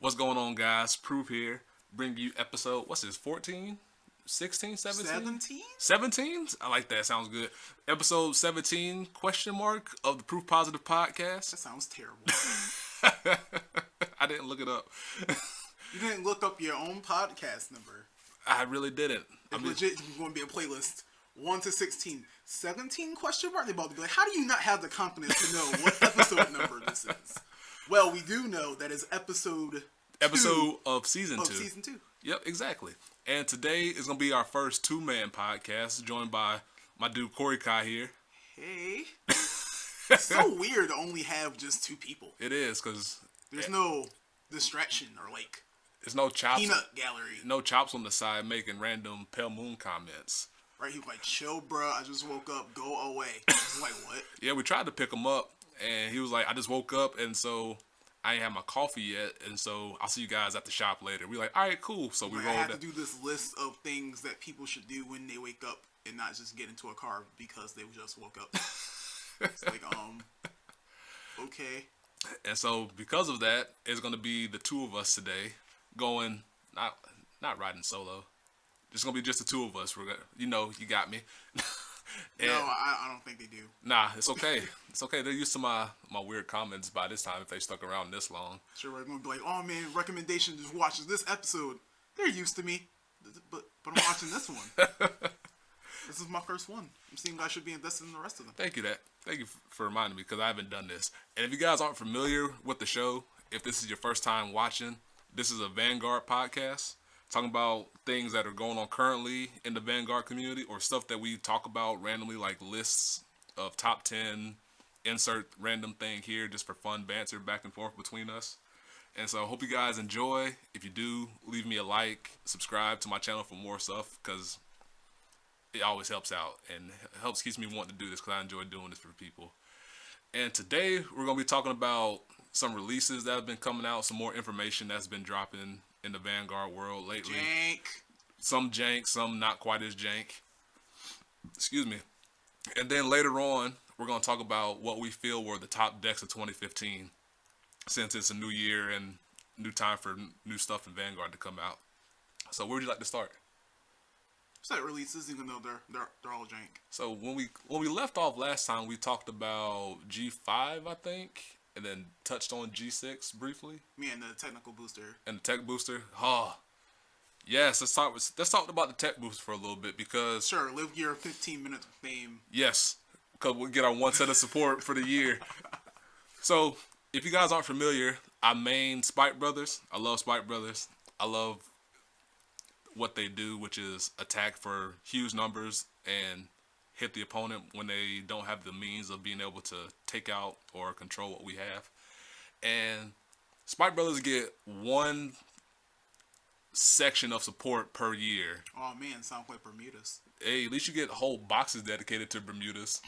What's going on, guys? Proof here. Bring you episode, what's this, 14? 16? 17? 17? 17? I like that. Sounds good. Episode 17, question mark, of the Proof Positive podcast. That sounds terrible. I didn't look it up. You didn't look up your own podcast number. I really didn't. It's legit going to be a playlist. 1 to 16. 17 question mark? They're about to be like, how do you not have the confidence to know what episode number this is? Well, we do know that is episode of season 2. Season 2. Yep, exactly. And today is going to be our first two-man podcast, joined by my dude Korikai here. Hey. It's so weird to only have just two people. It is, because there's no distraction or like there's no chops. Peanut gallery. No chops on the side making random pale moon comments. Right, he was like, chill, bro. I just woke up. Go away. I was like, what? Yeah, we tried to pick him up, and he was like, I just woke up, and so I ain't had my coffee yet, and so I'll see you guys at the shop later. We like, all right, cool. So we rolled. I had to do this list of things that people should do when they wake up and not just get into a car because they just woke up. It's like, okay. And so because of that, it's gonna be the two of us today, going not riding solo. It's gonna be just the two of us. We're gonna, you got me. No, I don't think they do. Nah, it's okay. It's okay. They're used to my weird comments by this time if they stuck around this long. Sure, we're gonna be like, oh man, recommendation just watches this episode. They're used to me, but I'm watching this one. This is my first one. I'm seeing I should be invested in the rest of them. Thank you for reminding me, because I haven't done this. And if you guys aren't familiar with the show, if this is your first time watching, this is a Vanguard podcast. Talking about things that are going on currently in the Vanguard community, or stuff that we talk about randomly, like lists of top 10, insert random thing here just for fun banter back and forth between us. And so I hope you guys enjoy. If you do, leave me a like, subscribe to my channel for more stuff, because it always helps out and keeps me wanting to do this, because I enjoy doing this for people. And today we're going to be talking about some releases that have been coming out, some more information that's been dropping in the Vanguard world lately. Jank. Some jank, some not quite as jank. Excuse me. And then later on, we're going to talk about what we feel were the top decks of 2015, since it's a new year and new time for new stuff in Vanguard to come out. So where would you like to start? Set releases, even though they're all jank. So when we left off last time, we talked about G5, I think, and then touched on G6 briefly. Me and the technical booster. And the tech booster. Oh, yes. Let's talk about the tech booster for a little bit, because sure, live your 15 minutes of fame. Yes, because we'll get our one set of support for the year. So if you guys aren't familiar, I main Spike Brothers. I love Spike Brothers. I love what they do, which is attack for huge numbers and hit the opponent when they don't have the means of being able to take out or control what we have. And Spike Brothers get one section of support per year. Oh man, sounds like Bermudas. Hey, at least you get whole boxes dedicated to Bermudas.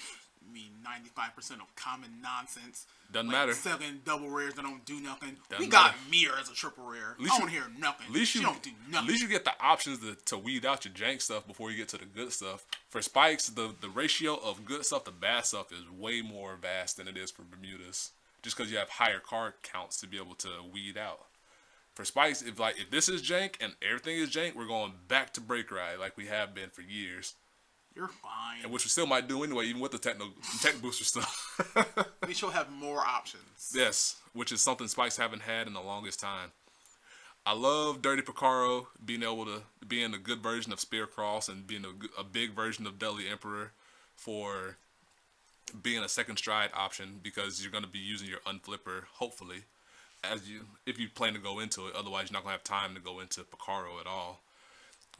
I mean, 95% of common nonsense. Doesn't like matter. 7 double rares that don't do nothing. Doesn't we got matter. Mir as a triple rare. I don't hear nothing. At least she don't do nothing. At least you get the options to weed out your jank stuff before you get to the good stuff. For Spikes, the ratio of good stuff to bad stuff is way more vast than it is for Bermudas, just because you have higher card counts to be able to weed out. For Spikes, if this is jank and everything is jank, we're going back to Break Ride like we have been for years. You're fine. And which we still might do anyway, even with the tech booster stuff. We should have more options. Yes, which is something Spikes haven't had in the longest time. I love Dirty Picaro being able to be in a good version of Spear Cross and being a big version of Deadly Emperor for being a second stride option, because you're going to be using your unflipper, hopefully, if you plan to go into it. Otherwise, you're not going to have time to go into Picaro at all.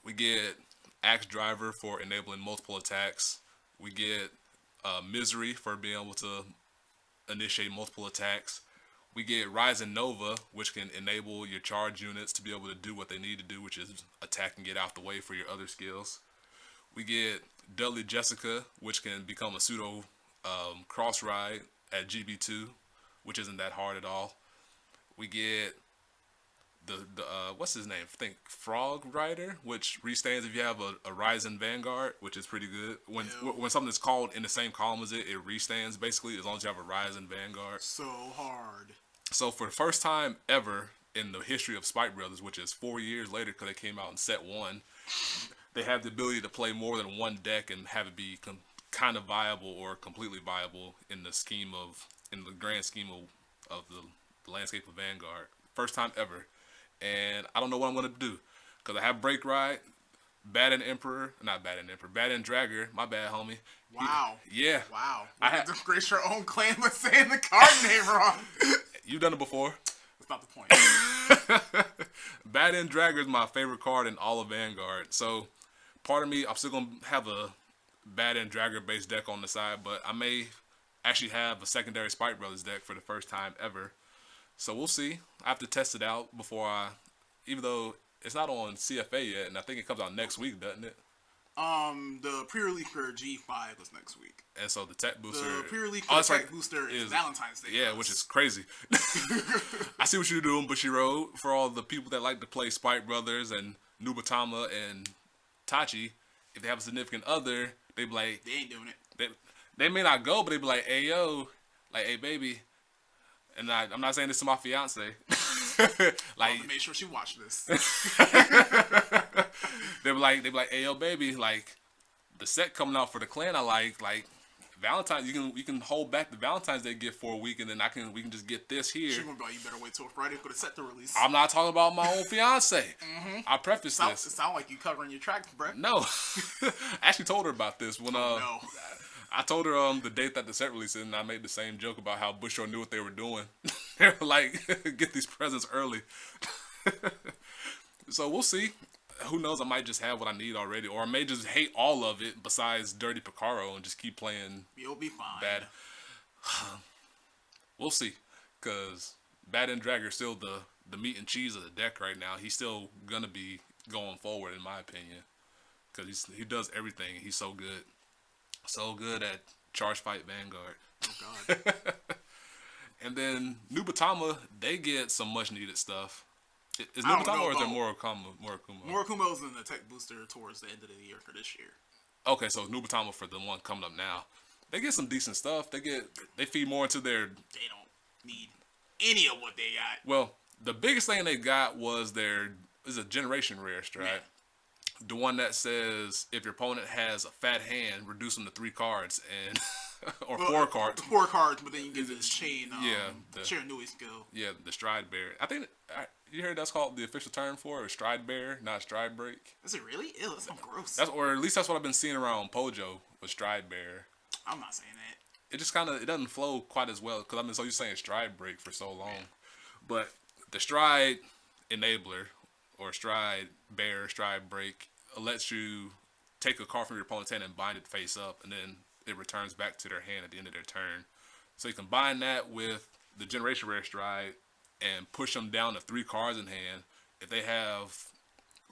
We get Axe Driver for enabling multiple attacks. We get Misery for being able to initiate multiple attacks. We get Rising Nova, which can enable your charge units to be able to do what they need to do, which is attack and get out the way for your other skills. We get Dudley Jessica, which can become a pseudo cross ride at GB2, which isn't that hard at all. We get the what's his name? I think Frog Rider, which restands if you have a Rising Vanguard, which is pretty good. When something is called in the same column as it restands basically, as long as you have a Rising Vanguard. So hard. So for the first time ever in the history of Spike Brothers, which is 4 years later because they came out in set 1. They have the ability to play more than one deck and have it be kind of viable or completely viable in the grand scheme of the landscape of Vanguard. First time ever. And I don't know what I'm going to do. Because I have Break Ride, Bad and Dragger, my bad, homie. Wow. Yeah. Wow. I had to grace your own claim with saying the card name wrong. You've done it before. That's not the point. Bad and Dragger is my favorite card in all of Vanguard. So, part of me, I'm still going to have a Bad and Dragger based deck on the side, but I may actually have a secondary Spike Brothers deck for the first time ever. So, we'll see. I have to test it out before even though it's not on CFA yet, and I think it comes out next week, doesn't it? The pre-release for G5 was next week. And so the tech booster. The pre-release for the tech booster is Valentine's Day. Yeah, which is crazy. I see what you're doing, Bushiroad. For all the people that like to play Spike Brothers and Nubatama and Tachi, if they have a significant other, they be like, they ain't doing it. They may not go, but they be like, hey yo, like, hey baby. And I'm not saying this to my fiance. Like, to make sure she watched this. They be like, hey yo baby, like the set coming out for the clan I like Valentine's, you can hold back the Valentine's Day gift for a week, and then we can just get this here. She gonna be like, you better wait till Friday for the set to release. I'm not talking about my own fiance. Mm-hmm. I preface this. It sound like you covering your tracks, bro. No, I actually told her about this when no. I told her the date that the set released, and I made the same joke about how Busho knew what they were doing. They were like, get these presents early. So we'll see. Who knows? I might just have what I need already, or I may just hate all of it besides Dirty Picaro and just keep playing. You'll be fine. Bad. We'll see, because Bad and Dragger is still the meat and cheese of the deck right now. He's still gonna be going forward, in my opinion, because he does everything. He's so good at Charge Fight Vanguard. Oh God. And then Nubatama, they get some much needed stuff. Is Nubatama or is there Morikuma? Morikuma's in the tech booster towards the end of the year for this year. Okay, so Nubatama for the one coming up now. They get some decent stuff. They feed more into their. They don't need any of what they got. Well, the biggest thing they got was is a generation rare strike. Yeah. The one that says if your opponent has a fat hand, reduce them to 3 cards and or 4 cards. 4 cards, but then you get this chain. The Shiranui skill. Yeah, the Stride Bear. I think you heard that's called the official term for it, Stride Bear, not Stride Break. Is it really? Ew, that's so gross. Or at least that's what I've been seeing around Pojo with Stride Bear. I'm not saying that. It just it doesn't flow quite as well because I've been so used to saying Stride Break for so long. Yeah. But the Stride Enabler or Stride Bear, Stride Break lets you take a card from your opponent's hand and bind it face up, and then it returns back to their hand at the end of their turn. So you combine that with the Generation Rare Stride and push them down to 3 cards in hand. If they have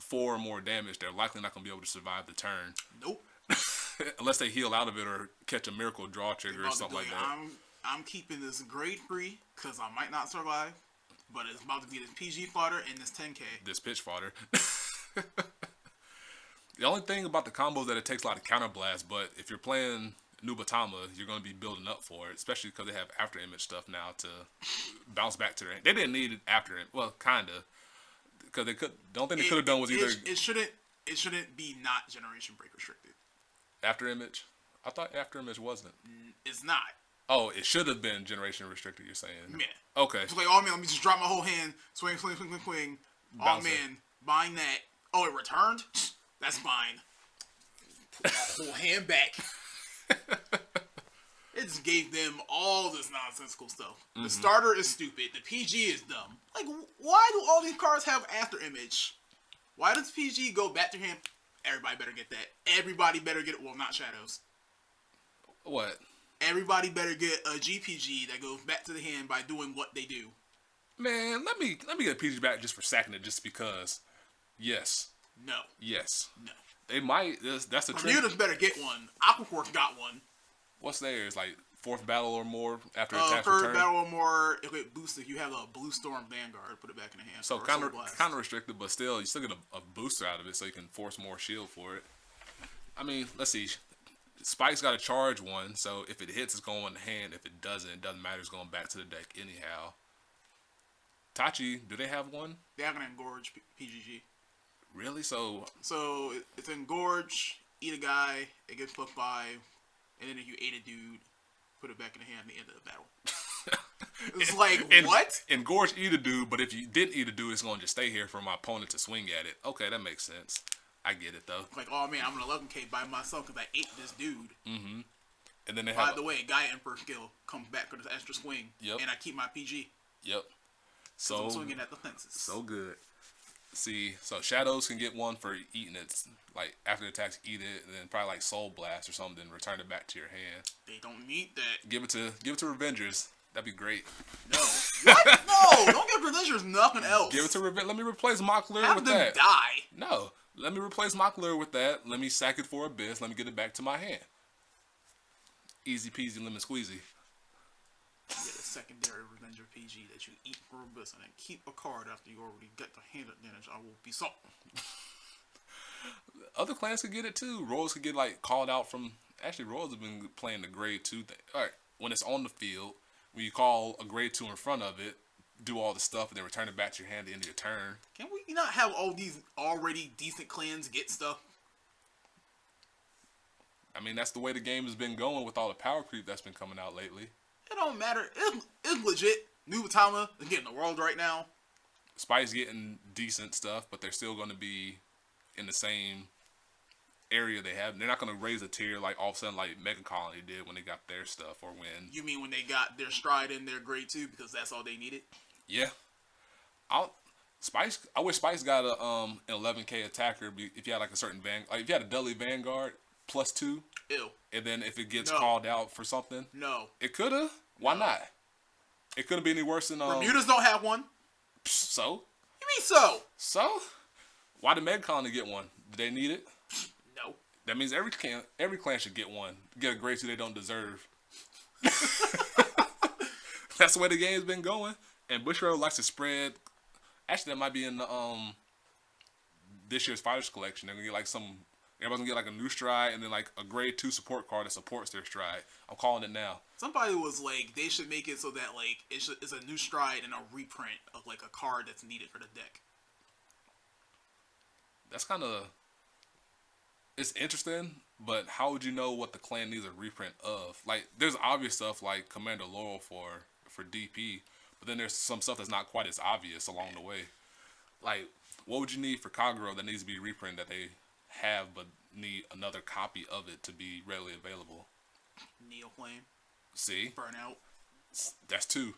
4 or more damage, they're likely not going to be able to survive the turn. Nope. Unless they heal out of it or catch a miracle draw trigger or something like that. I'm keeping this grade free because I might not survive, but it's about to be this PG fodder and this 10K. This pitch fodder. The only thing about the combo is that it takes a lot of counterblast, but if you're playing Nubatama, you're going to be building up for it, especially because they have after image stuff now to bounce back to their hand. They didn't need it after it. Well, kind of. Because the only thing they could have done was either... It shouldn't be not Generation Break restricted. After image? I thought after image wasn't. It's not. Oh, it should have been Generation restricted, you're saying? Yeah. Okay. It's like, oh man, let me just drop my whole hand. Swing. Oh man, buying that. Oh, it returned? That's fine. Put my whole hand back. It just gave them all this nonsensical stuff. Mm-hmm. The starter is stupid. The PG is dumb. Like, why do all these cards have after image? Why does PG go back to hand? Everybody better get that. Everybody better get it. Well, not Shadows. What? Everybody better get a GPG that goes back to the hand by doing what they do. Man, let me get a PG back just for sacking it, just because. Yes. No. Yes. No. They might. That's the trick. Bermuda's better get one. Aquaforce got one. What's theirs? Like 4th battle or more after attack return? 3rd battle or more. If it boosts, if you have a Blue Storm Vanguard, put it back in the hand. So kind of restricted, but still, you still get a booster out of it, so you can force more shield for it. I mean, let's see. Spike's got a charge one, so if it hits, it's going in the hand. If it doesn't matter. It's going back to the deck anyhow. Tachi, do they have one? They have an Engorge PGG. Really? So it's Engorge, eat a guy, it gets fucked by, and then if you ate a dude, put it back in the hand at the end of the battle. It's like, what? Engorge eat a dude, but if you didn't eat a dude, it's going to just stay here for my opponent to swing at it. Okay, that makes sense. I get it, though. Like, oh man, I'm going to 11k by myself because I ate this dude. Mm-hmm. And then they By the way, Guy Emperor skill comes back with this extra swing. Yep. And I keep my PG. Yep. So I'm swinging at the fences. So good. See, so Shadows can get one for eating it. Like, after the attacks, eat it, and then probably like Soul Blast or something, return it back to your hand. They don't need that. Give it to Revengers. That'd be great. No. What? No! Don't give Revengers nothing else. Give it to Revenge. Let me replace Mockler Have with them that. Die. No. Let me replace Mockler with that. Let me sack it for Abyss. Let me get it back to my hand. Easy peasy lemon squeezy. You get a secondary Revenger PG that you eat for Abyss and then keep a card after you already get the hand advantage. I will be salt. Other clans could get it too. Royals could get like called out from. Actually, Royals have been playing the grade 2 thing. All right, when it's on the field, when you call a grade 2 in front of it, do all the stuff, and then return it back to your hand at the end of your turn. Can we not have all these already decent clans get stuff? I mean, that's the way the game has been going with all the power creep that's been coming out lately. It don't matter. It's legit. Nubatama is getting the world right now. Spice getting decent stuff, but they're still going to be in the same area they have. They're not going to raise a tier like all of a sudden like Mega Colony did when they got their stuff or when. You mean when they got their stride in their grade 2 because that's all they needed? Yeah. I wish Spice got an 11k attacker if you had like a certain if you had a Dudley Vanguard +2. Ew. And then if it gets called out for something. No. It coulda. Why not? It couldn't be any worse than Bermudas don't have one. So? You mean so? So? Why did Mega Colony get one? Did they need it? No. That means every clan should get one. Get a grade 2 they don't deserve. That's the way the game's been going. And Bushiroad likes to spread. Actually, that might be in the this year's Fighters Collection. They're gonna get like everybody's gonna get like a new stride and then like a grade 2 support card that supports their stride. I'm calling it now. Somebody was like, they should make it so that like it's a new stride and a reprint of like a card that's needed for the deck. That's kind of, it's interesting, but how would you know what the clan needs a reprint of? Like, there's obvious stuff like Commander Laurel for DP, but then there's some stuff that's not quite as obvious along the way. Like, what would you need for Kagero that needs to be reprinted that they have but need another copy of it to be readily available? Neoflame. See? Burnout. That's 2.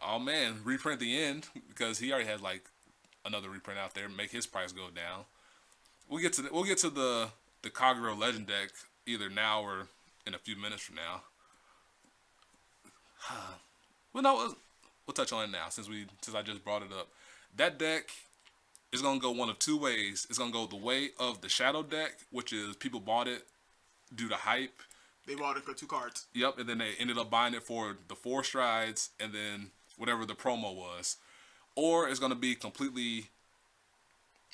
Oh man, reprint the end because he already has like another reprint out there. Make his price go down. We'll get to the Kagero Legend deck either now or in a few minutes from now. Well, no, we'll touch on it now since I just brought it up. That deck is gonna go one of 2 ways. It's gonna go the way of the Shadow deck, which is people bought it due to hype. They bought it for 2 cards. Yep, and then they ended up buying it for the 4 strides and then whatever the promo was. Or it's gonna be completely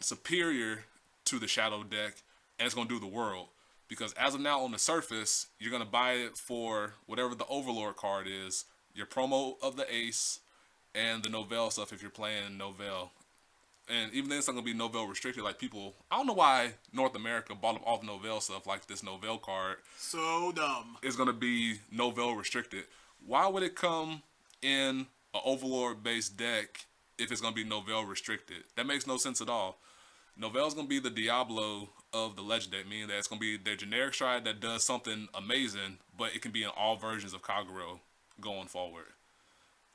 superior to the Shadow deck, and it's gonna do the world. Because as of now, on the surface, you're gonna buy it for whatever the Overlord card is, your promo of the Ace, and the Novell stuff if you're playing Novell. And even then, it's not gonna be Novell restricted. Like people, I don't know why North America bought up all the Novell stuff. Like this Novell card, so dumb. Is gonna be Novell restricted. Why would it come in an Overlord based deck if it's gonna be Novell restricted? That makes no sense at all. Novell's gonna be the Diablo of the Legend deck, meaning that it's gonna be their generic stride that does something amazing, but it can be in all versions of Kagero going forward.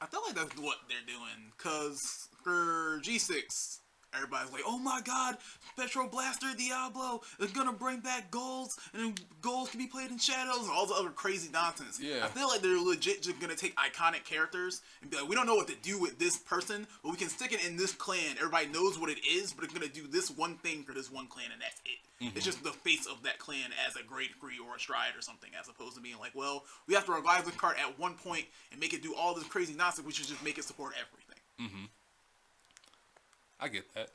I feel like that's what they're doing, cause for G6, everybody's like, "Oh my God, Petro Blaster Diablo is gonna bring back goals, and then goals can be played in shadows, and all the other crazy nonsense." Yeah. I feel like they're legit just gonna take iconic characters and be like, "We don't know what to do with this person, but we can stick it in this clan. Everybody knows what it is, but it's gonna do this one thing for this one clan, and that's it." Mm-hmm. It's just the face of that clan as a grade 3 or a stride or something, as opposed to being like, "Well, we have to revive this card at one point and make it do all this crazy nonsense. We should just make it support everything." Mm-hmm. I get that.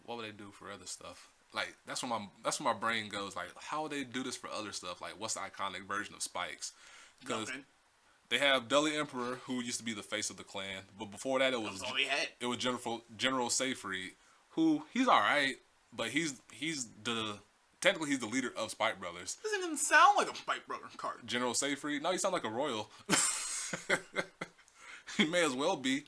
What would they do for other stuff? Like that's where my brain goes. Like, how would they do this for other stuff? Like, what's the iconic version of Spikes? Nothing. They have Deli Emperor, who used to be the face of the clan, but before that, That was all they had. it was General Seyfried, who he's all right, but he's technically he's the leader of Spike Brothers. Doesn't even sound like a Spike Brother card. General Seyfried, no, he sounds like a royal. He may as well be,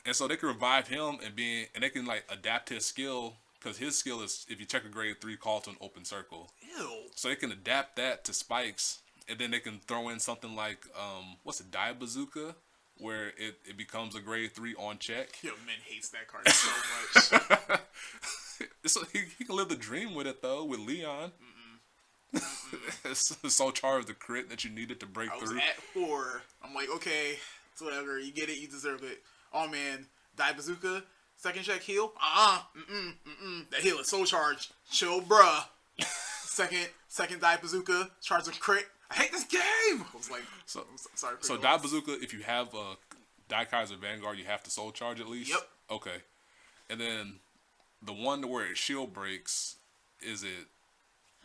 and so they can revive him and they can like adapt his skill. Because his skill is, if you check a grade 3, call to an open circle. Ew. So they can adapt that to Spike's, and then they can throw in something like, what's it, Die Bazooka, where it becomes a grade 3 on check. Yo, Min hates that card so much. So he can live the dream with it, though, with Leon. It's so charged the crit that you needed to break through. I was at 4. I'm like, okay, it's whatever. You get it, you deserve it. Oh, man, Die Bazooka. Second check heal. That heal is so charged. Chill, bruh. second Die Bazooka. Charge a crit. I hate this game. I was like, sorry. So Die Bazooka, if you have a Die Kaiser Vanguard, you have to soul charge at least? Yep. Okay. And then the one where it shield breaks, is it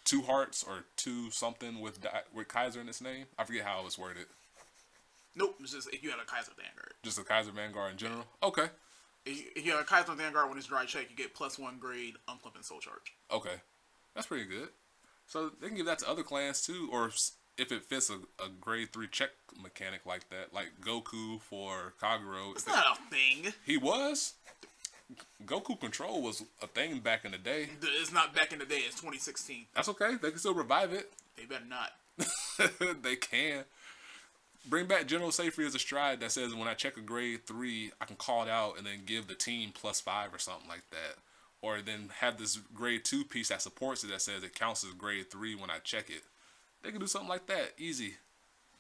2 hearts or 2 something with Kaiser in its name? I forget how it was worded. Nope. It's just if you have a Kaiser Vanguard. Just a Kaiser Vanguard in general? Okay. If you have a Kaiser Vanguard when it's dry check, you get +1 grade unclip and soul charge. Okay. That's pretty good. So they can give that to other clans too, or if it fits a grade 3 check mechanic like that, like Goku for Kagero. It's not a thing. He was. Goku Control was a thing back in the day. It's not back in the day. It's 2016. That's okay. They can still revive it. They better not. They can. Bring back General Seyfried as a stride that says when I check a grade 3, I can call it out and then give the team +5 or something like that. Or then have this grade 2 piece that supports it that says it counts as grade 3 when I check it. They can do something like that. Easy.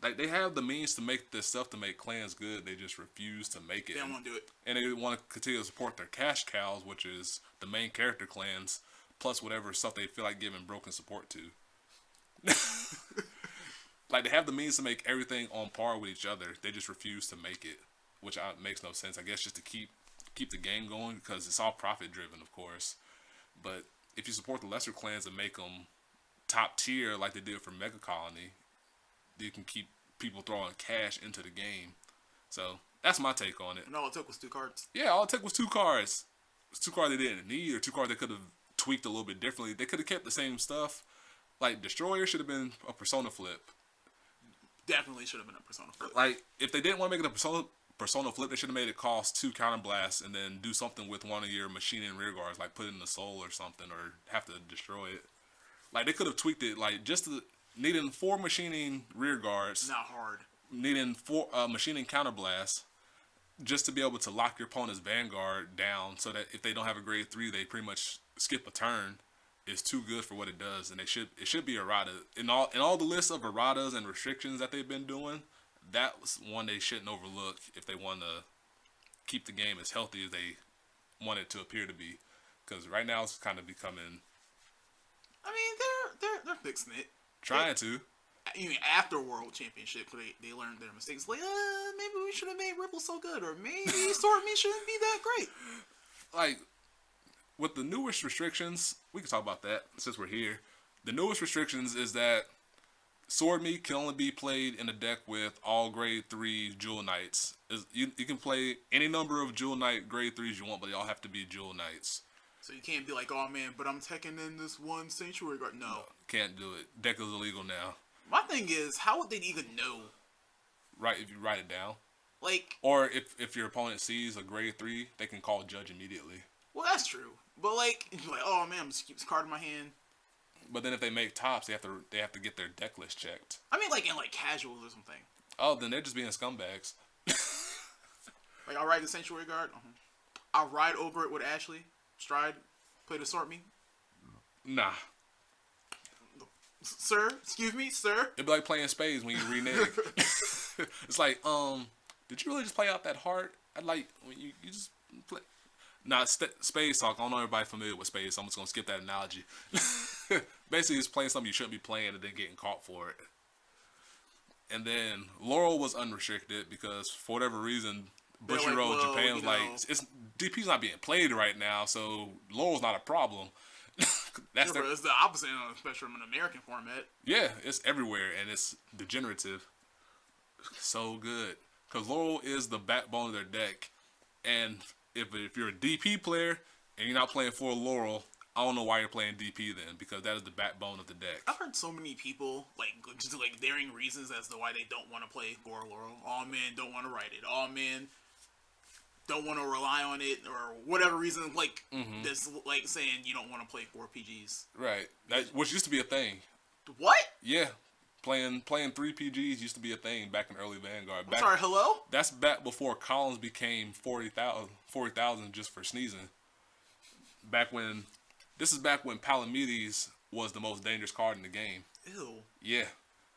Like, they have the means to make this stuff to make clans good. They just refuse to make it. They don't want to do it. And they want to continue to support their cash cows, which is the main character clans, plus whatever stuff they feel like giving broken support to. Like, they have the means to make everything on par with each other. They just refuse to make it, which makes no sense. I guess just to keep the game going, because it's all profit driven, of course. But if you support the lesser clans and make them top tier like they did for Mega Colony, you can keep people throwing cash into the game. So that's my take on it. And all it took was 2 cards. Yeah, all it took was 2 cards. It's 2 cards they didn't need, or 2 cards they could have tweaked a little bit differently. They could have kept the same stuff. Like, Destroyer should have been a Persona flip. Definitely should have been a Persona flip. Like, if they didn't want to make it a Persona flip, they should have made it cost 2 counter blasts and then do something with one of your machine and rear guards, like put it in the soul or something, or have to destroy it. Like, they could have tweaked it, like, just needing 4 machining rear guards. Not hard. Needing 4 machining counter blasts, just to be able to lock your opponent's Vanguard down, so that if they don't have a grade 3, they pretty much skip a turn. Is too good for what it does, and it should be errata. In all the lists of erratas and restrictions that they've been doing, that was one they shouldn't overlook if they want to keep the game as healthy as they want it to appear to be. Because right now it's kind of becoming. I mean, they're fixing it. Trying to. Even after World Championship, they learned their mistakes. Like, maybe we should have made Ripple so good, or maybe Sword Me shouldn't be that great. Like, with the newest restrictions, we can talk about that since we're here. The newest restrictions is that Sword Meat can only be played in a deck with all grade 3 Jewel Knights. You can play any number of Jewel Knight grade 3s you want, but they all have to be Jewel Knights. So you can't be like, oh man, but I'm taking in this one Sanctuary Guard. No. Can't do it. Deck is illegal now. My thing is, how would they even know? Right, if you write it down. Like. Or if your opponent sees a grade 3, they can call Judge immediately. Well, that's true. But like, oh man, I'm just keep this card in my hand. But then if they make tops, they have to get their deck list checked. I mean, like in like casuals or something. Oh, then they're just being scumbags. Like, I'll ride the Sanctuary Guard. I'll ride over it with Ashley. Stride. Play the Sort Me. Nah. Sir? Excuse me, sir? It'd be like playing spades when you renege. It's like, did you really just play out that heart? I'd like, when you just play. Nah, spades talk. I don't know everybody familiar with spades, so I'm just going to skip that analogy. Basically, it's playing something you shouldn't be playing and then getting caught for it. And then Laurel was unrestricted because, for whatever reason, Bushiroad Japan was like, DP's not being played right now, so Laurel's not a problem. It's the opposite on the spectrum in American format. Yeah, it's everywhere, and it's degenerative. So good. Because Laurel is the backbone of their deck. And if you're a DP player and you're not playing for Laurel, I don't know why you're playing DP then, because that is the backbone of the deck. I've heard so many people, just daring reasons as to why they don't want to play for Laurel. All men don't want to write it. All men don't want to rely on it, or whatever reason, this, saying you don't want to play 4 PGs. Right. Which used to be a thing. What? Yeah. Playing 3 PGs used to be a thing back in early Vanguard. Sorry, hello? That's back before Collins became 40,000 just for sneezing. This is back when Palamedes was the most dangerous card in the game. Ew. Yeah.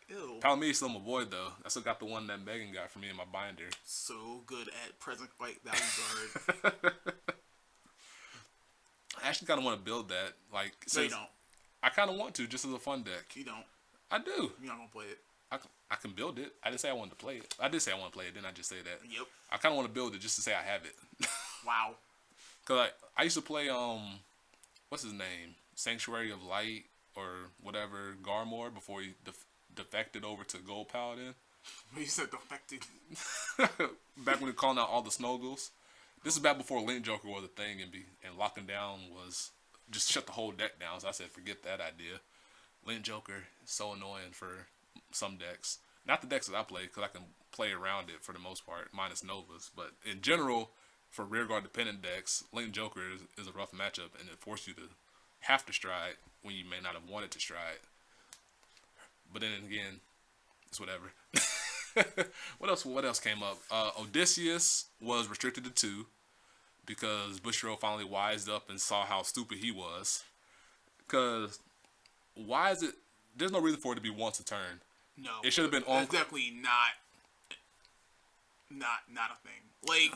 Ew. Palamedes still my boy though. I still got the one that Megan got for me in my binder. So good at present fight value guard. I actually kind of want to build that. No, you don't. I kind of want to, just as a fun deck. You don't. I do. You're not gonna play it. I can build it. I didn't say I wanted to play it. I did say I want to play it. Didn't I just say that? Yep. I kind of want to build it just to say I have it. Wow. Cause I used to play what's his name? Sanctuary of Light or whatever, Garmor, before he defected over to Gold Paladin. You said defected. Back when we calling out all the Snoggles. This is back before Link Joker was a thing, and locking down was just shut the whole deck down. So I said, forget that idea. Link Joker is so annoying for some decks. Not the decks that I play, because I can play around it for the most part, minus Novas. But in general, for rearguard dependent decks, Link Joker is a rough matchup, and it forces you to have to stride when you may not have wanted to stride. But then again, it's whatever. What else came up? Odysseus was restricted to 2 because Bushiroad finally wised up and saw how stupid he was. Because why is it? There's no reason for it to be once a turn. No, it should have been on. It's definitely not a thing.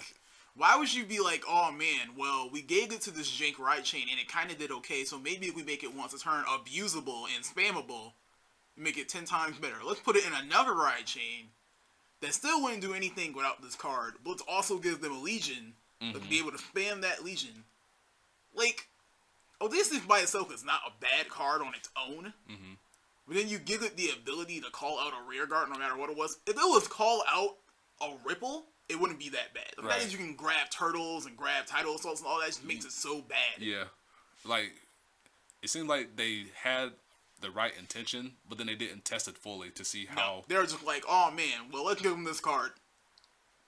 Why would you be like, oh man, well, we gave it to this jank right chain and it kind of did okay, so maybe if we make it once a turn abusable and spammable, we make it 10 times better. Let's put it in another ride chain that still wouldn't do anything without this card, but also gives them a Legion to be able to spam that Legion. Odysseus by itself is not a bad card on its own, but then you give it the ability to call out a rear guard no matter what it was. If it was call out a Ripple, it wouldn't be that bad. The fact is you can grab turtles and grab tidal assaults and all that just makes it so bad. Yeah. It seemed like they had the right intention, but then they didn't test it fully to see how... No, they're just like, oh man, well, let's give them this card.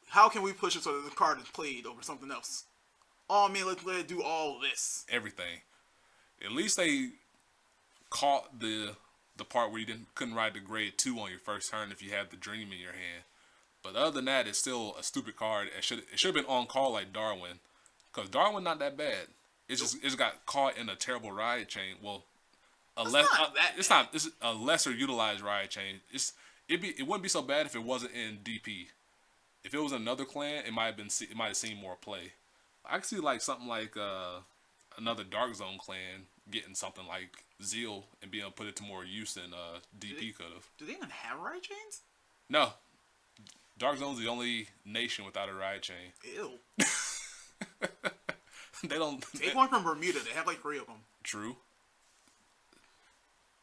How can we push it so that the card is played over something else? Oh man, let's let it do all of this. Everything. At least they caught the part where you couldn't ride the grade 2 on your first turn if you had the Dream in your hand. But other than that, it's still a stupid card. It should have been on call like Darwin, because Darwin not that bad. It's got caught in a terrible ride chain. Well, it's a lesser utilized ride chain. It wouldn't be so bad if it wasn't in DP. If it was another clan, it might have seen more play. I could see something like another Dark Zone clan getting something like Zeal and being able to put it to more use than DP could have. Do they even have ride chains? No. Dark Zone's the only nation without a ride chain. Ew. They don't... Take one from Bermuda. They have 3 of them. True.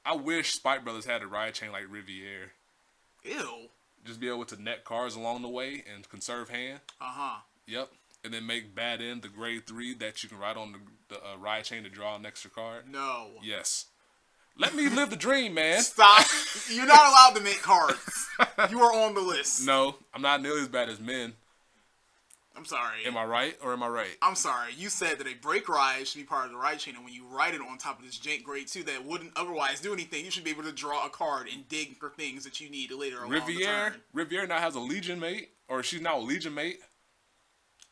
I wish Spike Brothers had a ride chain like Riviere. Ew. Just be able to net cards along the way and conserve hand. Uh-huh. Yep. And then make bad end the grade 3 that you can ride on the ride chain to draw an extra card. No. Yes. Let me live the dream, man. Stop. You're not allowed to make cards. You are on the list. No, I'm not nearly as bad as men. I'm sorry. Am I right or am I right? I'm sorry. You said that a break ride should be part of the ride chain, and when you ride it on top of this jank grade 2 that wouldn't otherwise do anything, you should be able to draw a card and dig for things that you need later along the turn. Riviere now has a Legion mate, or she's now a Legion mate.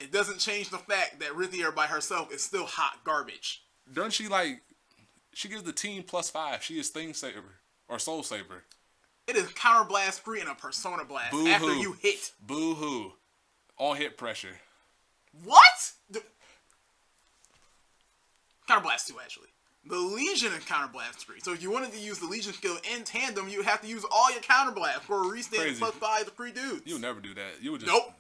It doesn't change the fact that Riviere by herself is still hot garbage. Doesn't she she gives the team +5. She is Thing Saver or Soul Saver. It is Counter Blast free and a Persona Blast after you hit. Boo-hoo. On hit pressure. What? Counter Blast 2, actually. The Legion is Counter Blast free. So if you wanted to use the Legion skill in tandem, you would have to use all your Counter Blast for a restand +5 to 3 dudes. You would never do that. You would just... Nope.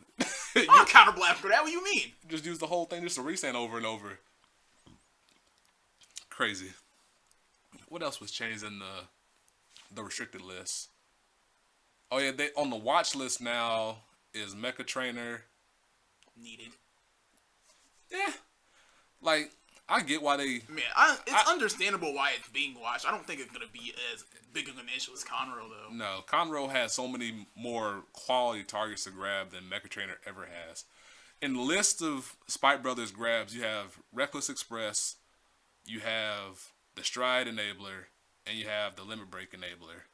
I'm Counter Blast for that. What do you mean? Just use the whole thing just to restand over and over. Crazy. What else was changed in the restricted list? Oh yeah, they on the watch list now is Mecha Trainer. Needed. Yeah, like I get why they. Man, it's understandable why it's being watched. I don't think it's gonna be as big of an issue as Conroe though. No, Conroe has so many more quality targets to grab than Mecha Trainer ever has. In the list of Spike Brothers grabs, you have Reckless Express, you have the Stride Enabler, and you have the Limit Break Enabler.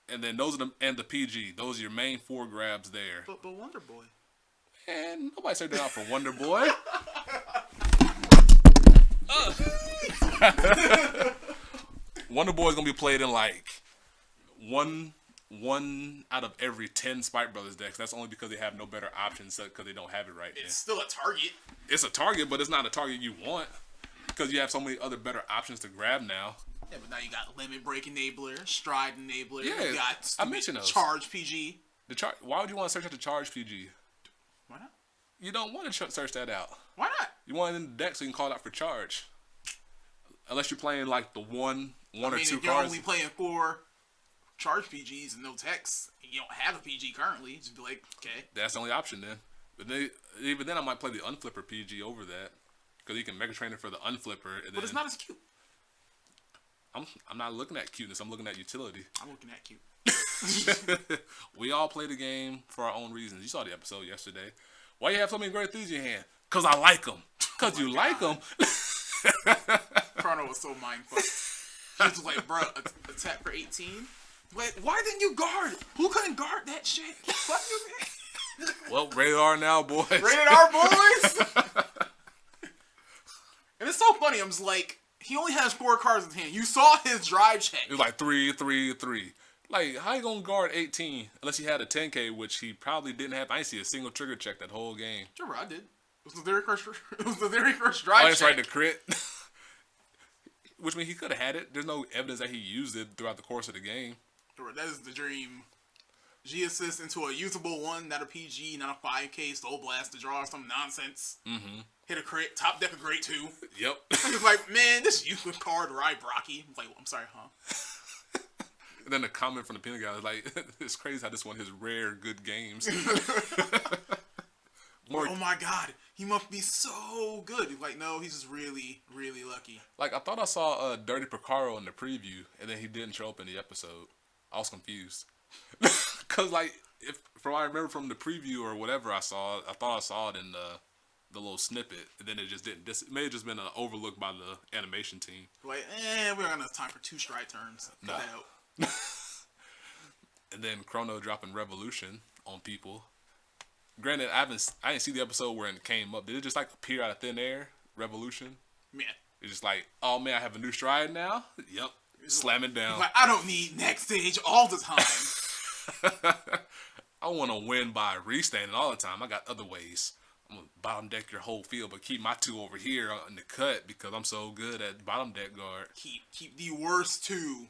And then those are the PG. Those are your main 4 grabs there. But Wonder Boy. And nobody said that out for Wonder Boy. Wonder Boy is gonna be played in like one out of every 10 Spike Brothers decks. That's only because they have no better options because they don't have it right now. It's still a target. It's a target, but it's not a target you want because you have so many other better options to grab now. Yeah, but now you got Limit Break Enabler, Stride Enabler. Yeah, you got I mentioned those. Charge PG. Why would you want to search out the Charge PG? Why not? You don't want to search that out. Why not? You want it in the deck so you can call it out for Charge. Unless you're playing like the one or two if you're cards. only playing 4 Charge PGs and no text, and you don't have a PG currently, just be like, okay. That's the only option then. But even then, I might play the Unflipper PG over that because you can Mega Trainer for the Unflipper. And but it's not as cute. I'm not looking at cuteness. I'm looking at utility. I'm looking at cute. We all play the game for our own reasons. You saw the episode yesterday. Why you have so many great things in your hand? Because I like them. Because you like them. Chrono was so mindfucked. He was like, bro, attack for 18? Wait, why didn't you guard? Who couldn't guard that shit? Fuck you, man. Well, rated R now, boys. Rated R, boys? And it's so funny. I'm just like, he only has 4 cards in hand. You saw his drive check. It was like 3, 3, 3. Like, how you gonna guard 18 unless he had a 10K, which he probably didn't have? I didn't see a single trigger check that whole game. Sure, I did. It was the very first drive check. Oh, that's right, the crit. Which means he could have had it. There's no evidence that he used it throughout the course of the game. Sure, that is the dream. G assist into a usable 1, not a PG, not a 5K, Soul Blast to draw some nonsense. Mm-hmm. Hit a crit, top deck a great 2. Yep. He was like, man, this useless card, right, Brocky? I'm like, I'm sorry, huh? And then the comment from the peanut guy was like, it's crazy how this one his rare good games. Oh my god, he must be so good. He's like, no, he's just really, really lucky. Like, I thought I saw Dirty Picaro in the preview, and then he didn't show up in the episode. I was confused. Because, like, from what I remember from the preview or whatever I thought I saw it in the little snippet, and then it just didn't. It may have just been an overlook by the animation team. Like, we don't have enough time for 2 stride turns. Cut that out. And then Chrono dropping Revolution on people. Granted, I didn't see the episode where it came up. Did it just like appear out of thin air? Revolution? Yeah. It's just like, oh man, I have a new stride now? Yep. Slam it down. Like, I don't need next stage all the time. I want to win by restanding all the time. I got other ways. I'm going to bottom deck your whole field, but keep my 2 over here in the cut because I'm so good at bottom deck guard. Keep the worst 2.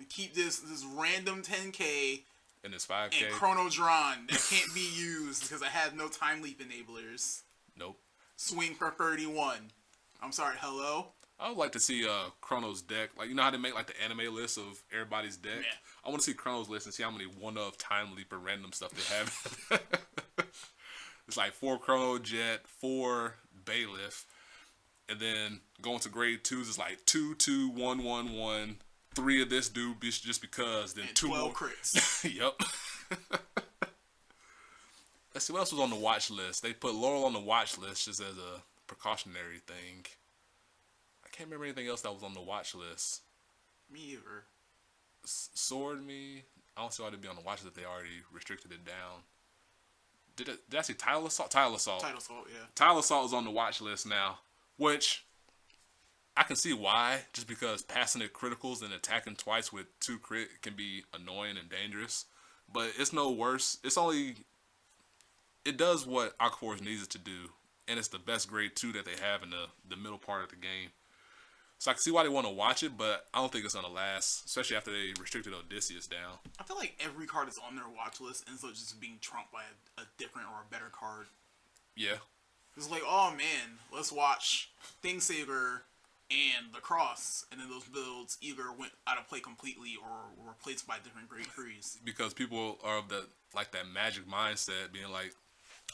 Keep this random 10K and this 5K. And Chrono drawn that can't be used because I have no time leap enablers. Nope. Swing for 31. I'm sorry, hello? I would like to see Chrono's deck. Like, you know how they make like the anime list of everybody's deck? Yeah. I want to see Chrono's list and see how many one-of time leap or random stuff they have. It's like 4 Chrono Jet, 4 Bailiff, and then going to grade 2s is like 2, 2, 1, 1, 1, 3 of this dude just because, then and 2 12 more crits. Yep. Let's see what else was on the watch list. They put Laurel on the watch list just as a precautionary thing. I can't remember anything else that was on the watch list. Me either. Sword Me. I don't see why they'd be on the watch list if they already restricted it down. Did I see Tidal Assault? Tidal Assault. Tidal Assault, yeah. Tidal Assault is on the watch list now, which I can see why. Just because passing it criticals and attacking twice with 2 crit can be annoying and dangerous. But it's no worse. It does what Aquaforce needs it to do, and it's the best grade 2 that they have in the middle part of the game. So I can see why they want to watch it, but I don't think it's going to last, especially after they restricted Odysseus down. I feel like every card is on their watch list ends up just being trumped by a different or a better card. Yeah. It's like, oh man, let's watch Thingsaver and the Cross, and then those builds either went out of play completely or were replaced by different Great Crees. Because people are of that magic mindset, being like,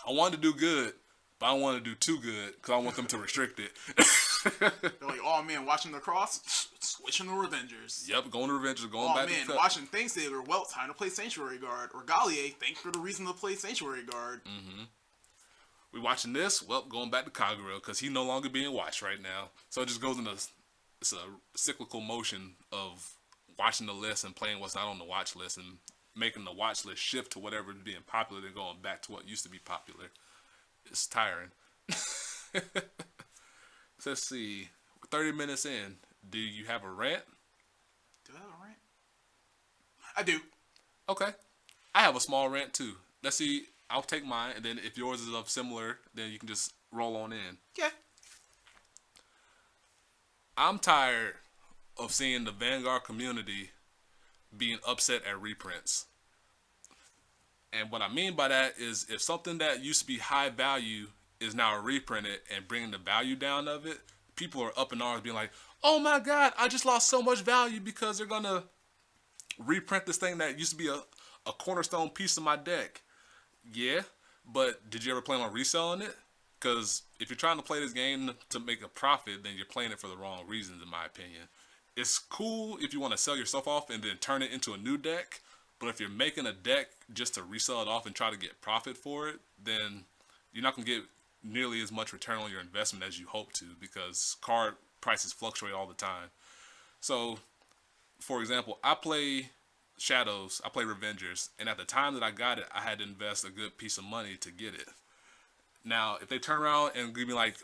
I want to do good, but I don't want to do too good because I want them to restrict it. They're like, oh man, watching the Cross, switching to Revengers. Yep, going to Revengers, going back to the cut. Watching Thingsaver, well, time to play Sanctuary Guard. Or Gallier, thanks for the reason to play Sanctuary Guard. Mm-hmm. We watching this, well, going back to Kagura because he's no longer being watched right now. So it just goes in it's a cyclical motion of watching the list and playing what's not on the watch list and making the watch list shift to whatever is being popular and going back to what used to be popular. It's tiring. So let's see. 30 minutes in. Do you have a rant? Do I have a rant? I do. Okay. I have a small rant too. Let's see. I'll take mine, and then if yours is of similar, then you can just roll on in. Yeah. I'm tired of seeing the Vanguard community being upset at reprints. And what I mean by that is if something that used to be high value is now reprinted and bringing the value down of it, people are up in arms being like, oh my God, I just lost so much value because they're going to reprint this thing that used to be a cornerstone piece of my deck. Yeah, but did you ever plan on reselling it? Because if you're trying to play this game to make a profit, then you're playing it for the wrong reasons, in my opinion. It's cool if you want to sell yourself off and then turn it into a new deck, but if you're making a deck just to resell it off and try to get profit for it, then you're not going to get nearly as much return on your investment as you hope to, because card prices fluctuate all the time. So, for example, I play Shadows, I play Revengers, and at the time that I got it, I had to invest a good piece of money to get it. Now, if they turn around and give me like,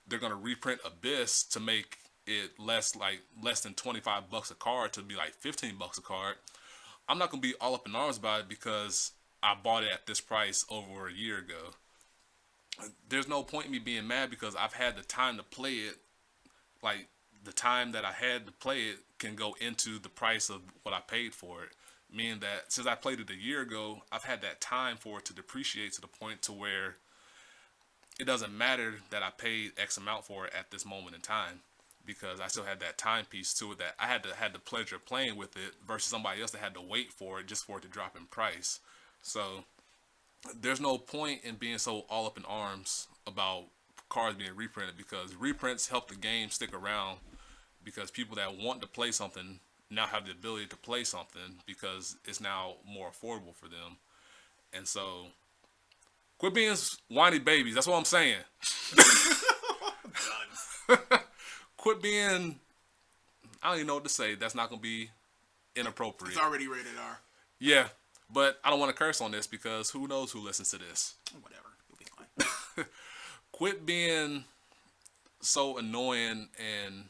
they're gonna reprint Abyss to make it less than $25 a card to be like $15 a card, I'm not gonna be all up in arms about it because I bought it at this price over a year ago. There's no point in me being mad because I've had the time to play it. Like, the time that I had to play it can go into the price of what I paid for it. Meaning that since I played it a year ago, I've had that time for it to depreciate to the point to where it doesn't matter that I paid X amount for it at this moment in time, because I still had that timepiece to it that I had the pleasure of playing with it versus somebody else that had to wait for it just for it to drop in price. So there's no point in being so all up in arms about cards being reprinted, because reprints help the game stick around, because people that want to play something now have the ability to play something because it's now more affordable for them. And so quit being whiny babies. That's what I'm saying. Quit being, I don't even know what to say. That's not going to be inappropriate. It's already rated R. Yeah, but I don't want to curse on this because who knows who listens to this. Whatever. You'll be fine. Quit being so annoying and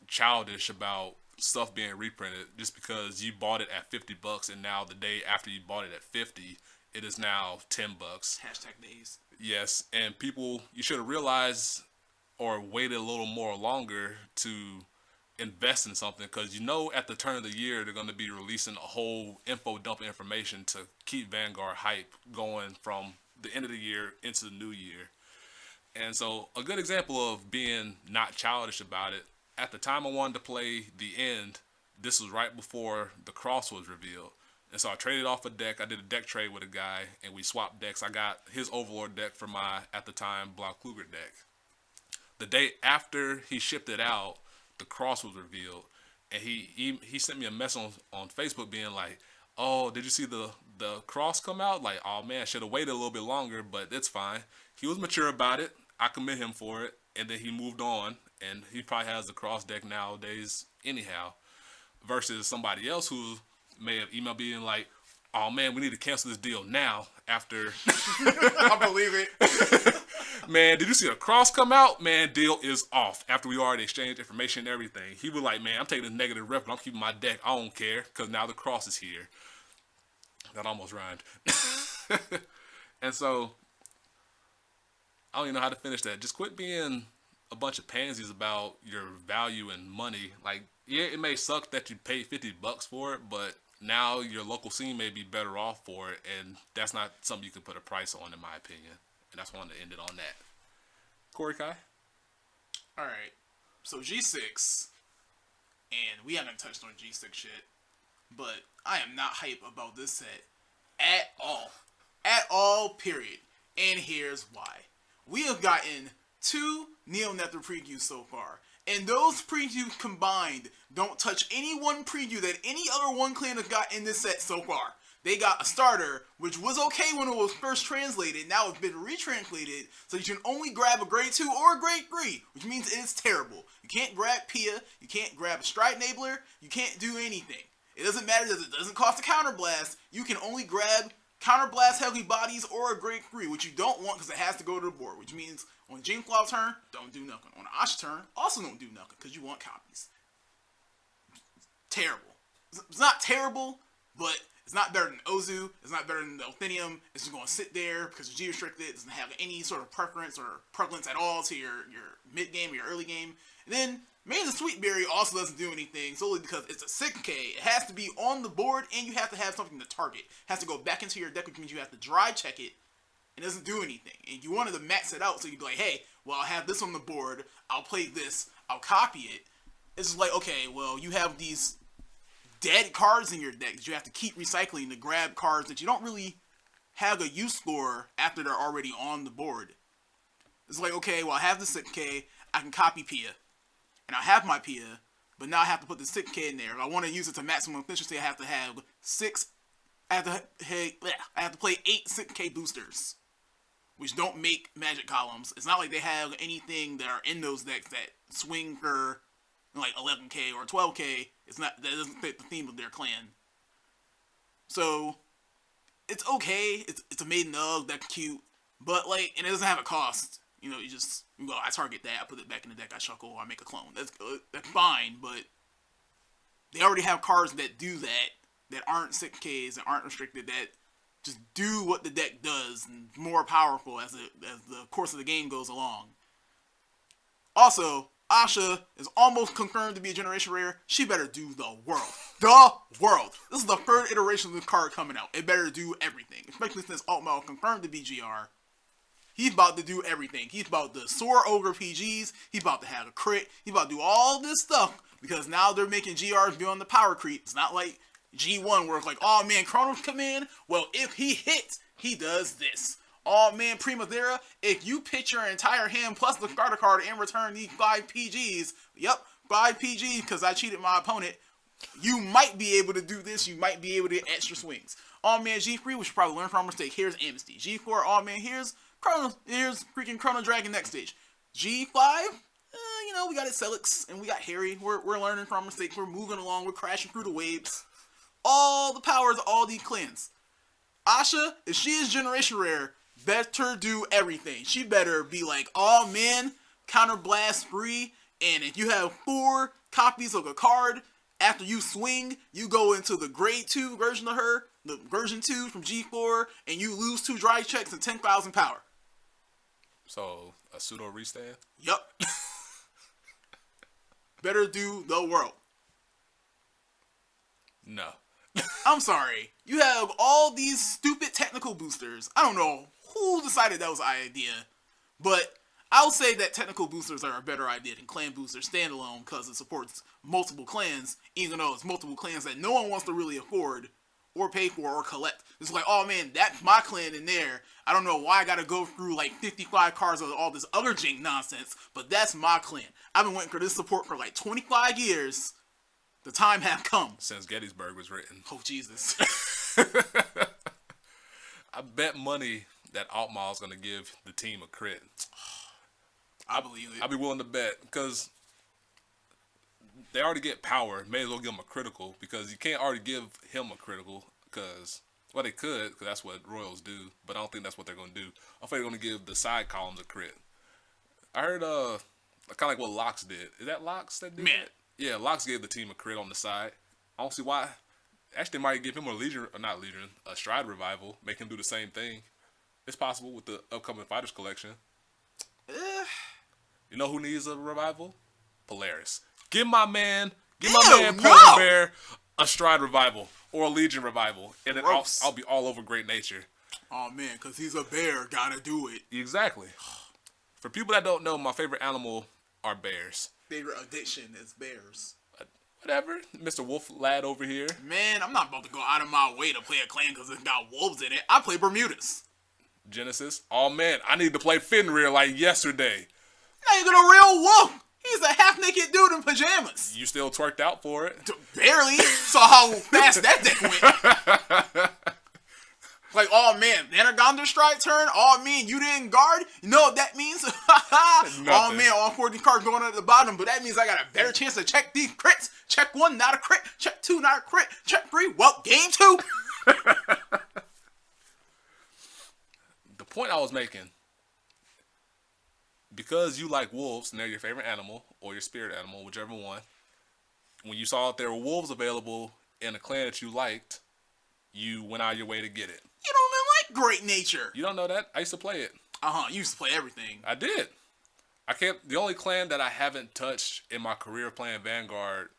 childish about stuff being reprinted just because you bought it at $50 and now the day after you bought it at $50, it is now $10. Hashtag days. Yes, and people, you should have realized or waited a little more longer to invest in something, because you know at the turn of the year they're going to be releasing a whole info dump of information to keep Vanguard hype going from the end of the year into the new year. And so a good example of being not childish about it, at the time I wanted to play the end, this was right before the Cross was revealed. And so I traded off a deck. I did a deck trade with a guy, and we swapped decks. I got his Overlord deck for my, at the time, Block Kluger deck. The day after he shipped it out, the Cross was revealed. And he sent me a message on Facebook being like, oh, did you see the Cross come out? Like, oh man, I should have waited a little bit longer, but it's fine. He was mature about it. I commend him for it. And then he moved on, and he probably has the Cross deck nowadays anyhow. Versus somebody else who may have emailed being like, oh man, we need to cancel this deal now after. I believe it. Man, did you see a Cross come out? Man, deal is off after we already exchanged information and everything. He was like, man, I'm taking this negative rep, but I'm keeping my deck. I don't care because now the Cross is here. That almost rhymed. And so I don't even know how to finish that. Just quit being a bunch of pansies about your value and money. Like, yeah, it may suck that you paid $50 for it, but now your local scene may be better off for it, and that's not something you can put a price on, in my opinion. And that's why I wanted to end it on that. Korikai? All right. So G6, and we haven't touched on G6 yet, but I am not hype about this set at all. At all, period. And here's why. We have gotten 2 Neo Nether previews so far, and those previews combined don't touch any one preview that any other one clan has got in this set so far. They got a starter, which was okay when it was first translated. Now it's been retranslated, so you can only grab a grade 2 or a grade 3, which means it is terrible. You can't grab Pia, you can't grab a Stride Enabler, you can't do anything. It doesn't matter that it doesn't cost a counterblast, you can only grab counterblast heavy bodies or a grade 3, which you don't want because it has to go to the board, which means on Jinflaw's turn, don't do nothing. On Asha's turn, also don't do nothing because you want copies. Terrible. It's not terrible, but it's not better than Ozu. It's not better than the Athenium. It's just going to sit there because it's G-restricted. It doesn't have any sort of preference or prevalence at all to your mid-game or your early game. And then, Maze of Sweetberry also doesn't do anything solely because it's a 6K. It has to be on the board, and you have to have something to target. It has to go back into your deck, which means you have to dry check it. It doesn't do anything. And you wanted to max it out so you'd be like, hey, well, I'll have this on the board. I'll play this. I'll copy it. It's just like, okay, well, you have these dead cards in your deck that you have to keep recycling to grab cards that you don't really have a use for after they're already on the board. It's like, okay, well, I have the 6K, I can copy Pia, and I have my Pia, but now I have to put the 6K in there. If I want to use it to maximum efficiency, I have to have I have to play 8 6K boosters, which don't make magic columns. It's not like they have anything that are in those decks that swing for like 11K or 12K. That doesn't fit the theme of their clan. So it's okay. It's a maiden Ugg, that's cute, but like, and it doesn't have a cost. You know, you go, I target that, I put it back in the deck, I shuffle, I make a clone. That's good. That's fine, but they already have cards that do that aren't 6Ks, that aren't restricted, that just do what the deck does and more powerful as the course of the game goes along. Also, Asha is almost confirmed to be a generation rare. She better do the world. The world. This is the 3rd iteration of this card coming out. It better do everything. Especially since Altmel confirmed to be GR. He's about to do everything. He's about to soar over PGs. He's about to have a crit. He's about to do all this stuff. Because now they're making GRs beyond the power creep. It's not like G1 where it's like, oh man, Chronos come in. Well, if he hits, he does this. Oh man, Primavera, if you pitch your entire hand plus the starter card and return these 5 PGs, yep, 5 PGs because I cheated my opponent, you might be able to do this, you might be able to get extra swings. Oh man, G3, we should probably learn from our mistake. Here's Amnesty. G4, oh man, here's freaking Chrono Dragon next stage. G5, we got Celix and we got Harry. We're learning from our mistakes. We're moving along. We're crashing through the waves. All the powers of all these clans. Asha, if she is Generation Rare, better do everything. She better be like, oh man, counter blast free, and if you have 4 copies of a card, after you swing, you go into the grade 2 version of her, the version 2 from G4, and you lose 2 dry checks and 10,000 power. So, a pseudo restand? Yup. Better do the world. No. I'm sorry. You have all these stupid technical boosters. I don't know who decided that was an idea, but I'll say that technical boosters are a better idea than clan boosters standalone because it supports multiple clans, even though it's multiple clans that no one wants to really afford or pay for or collect. It's like, oh man, that's my clan in there. I don't know why I gotta go through like 55 cards of all this other jank nonsense, but that's my clan. I've been waiting for this support for like 25 years. The time have come. Since Gettysburg was written. Oh, Jesus. I bet money that Altmaul's going to give the team a crit. I believe it. I'd be willing to bet because they already get power. May as well give him a critical because you can't already give him a critical because, well, they could because that's what Royals do, but I don't think that's what they're going to do. I think they're going to give the side columns a crit. I heard kind of like what Locks did. Is that Locks that did that? Yeah, Locks gave the team a crit on the side. I don't see why. Actually, they might give him a Stride Revival, make him do the same thing. It's possible with the upcoming Fighters collection. You know who needs a revival? Polaris. Give my man Polar Bear a Stride Revival or a Legion Revival, and then I'll be all over Great Nature. Oh man, because he's a bear, gotta do it. Exactly. For people that don't know, my favorite animal are bears. favorite addiction is bears. Whatever, Mr. Wolf Lad over here. Man, I'm not about to go out of my way to play a clan because it's got wolves in it. I play Bermudas. Genesis. Oh man, I need to play Fenrir like yesterday. Now you're gonna real wolf. He's a half-naked dude in pajamas. You still twerked out for it? Barely. Saw how fast that deck went. Like, oh man, Energonder strike turn. Oh man, you didn't guard. You know what that means? Oh man, all 40 cards going at the bottom, but that means I got a better chance to check these crits. Check 1, not a crit. Check 2, not a crit. Check 3, well, game 2. The point I was making, because you like wolves and they're your favorite animal or your spirit animal, whichever one, when you saw that there were wolves available in a clan that you liked, you went out of your way to get it. You don't even like Great Nature. You don't know that? I used to play it. You used to play everything. I did. The only clan that I haven't touched in my career playing Vanguard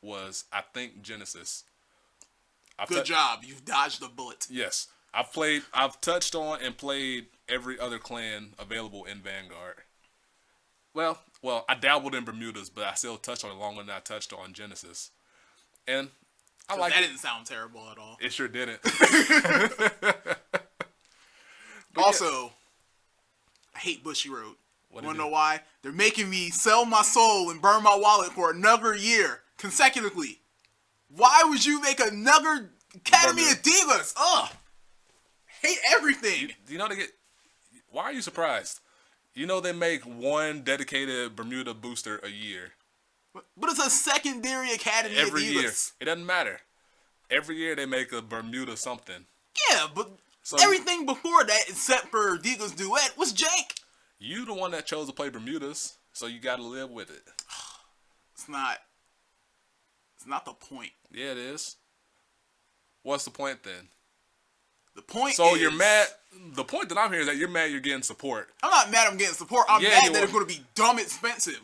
was, I think, Genesis. Good job. You've dodged the bullet. Yes. I've touched on and played every other clan available in Vanguard. Well, I dabbled in Bermudas, but I still touched on it longer than I touched on Genesis. And I like that. Didn't sound terrible at all. It sure didn't. Also, yeah. I hate Bushiroad. Wanna know why? They're making me sell my soul and burn my wallet for another year consecutively. Why would you make another Academy of Divas? Ugh. Hate everything. You know why are you surprised? You know they make one dedicated Bermuda booster a year. But it's a secondary Academy every of Divas. Year. It doesn't matter. Every year they make a Bermuda something. Yeah, but everything before that, except for Divas Duet, was jank. You the one that chose to play Bermudas, so you got to live with it. It's not the point. Yeah, it is. What's the point then? The point so is... you're mad. The point that I'm hearing is that you're mad you're getting support. I'm not mad I'm getting support. I'm mad that it's going to be dumb expensive.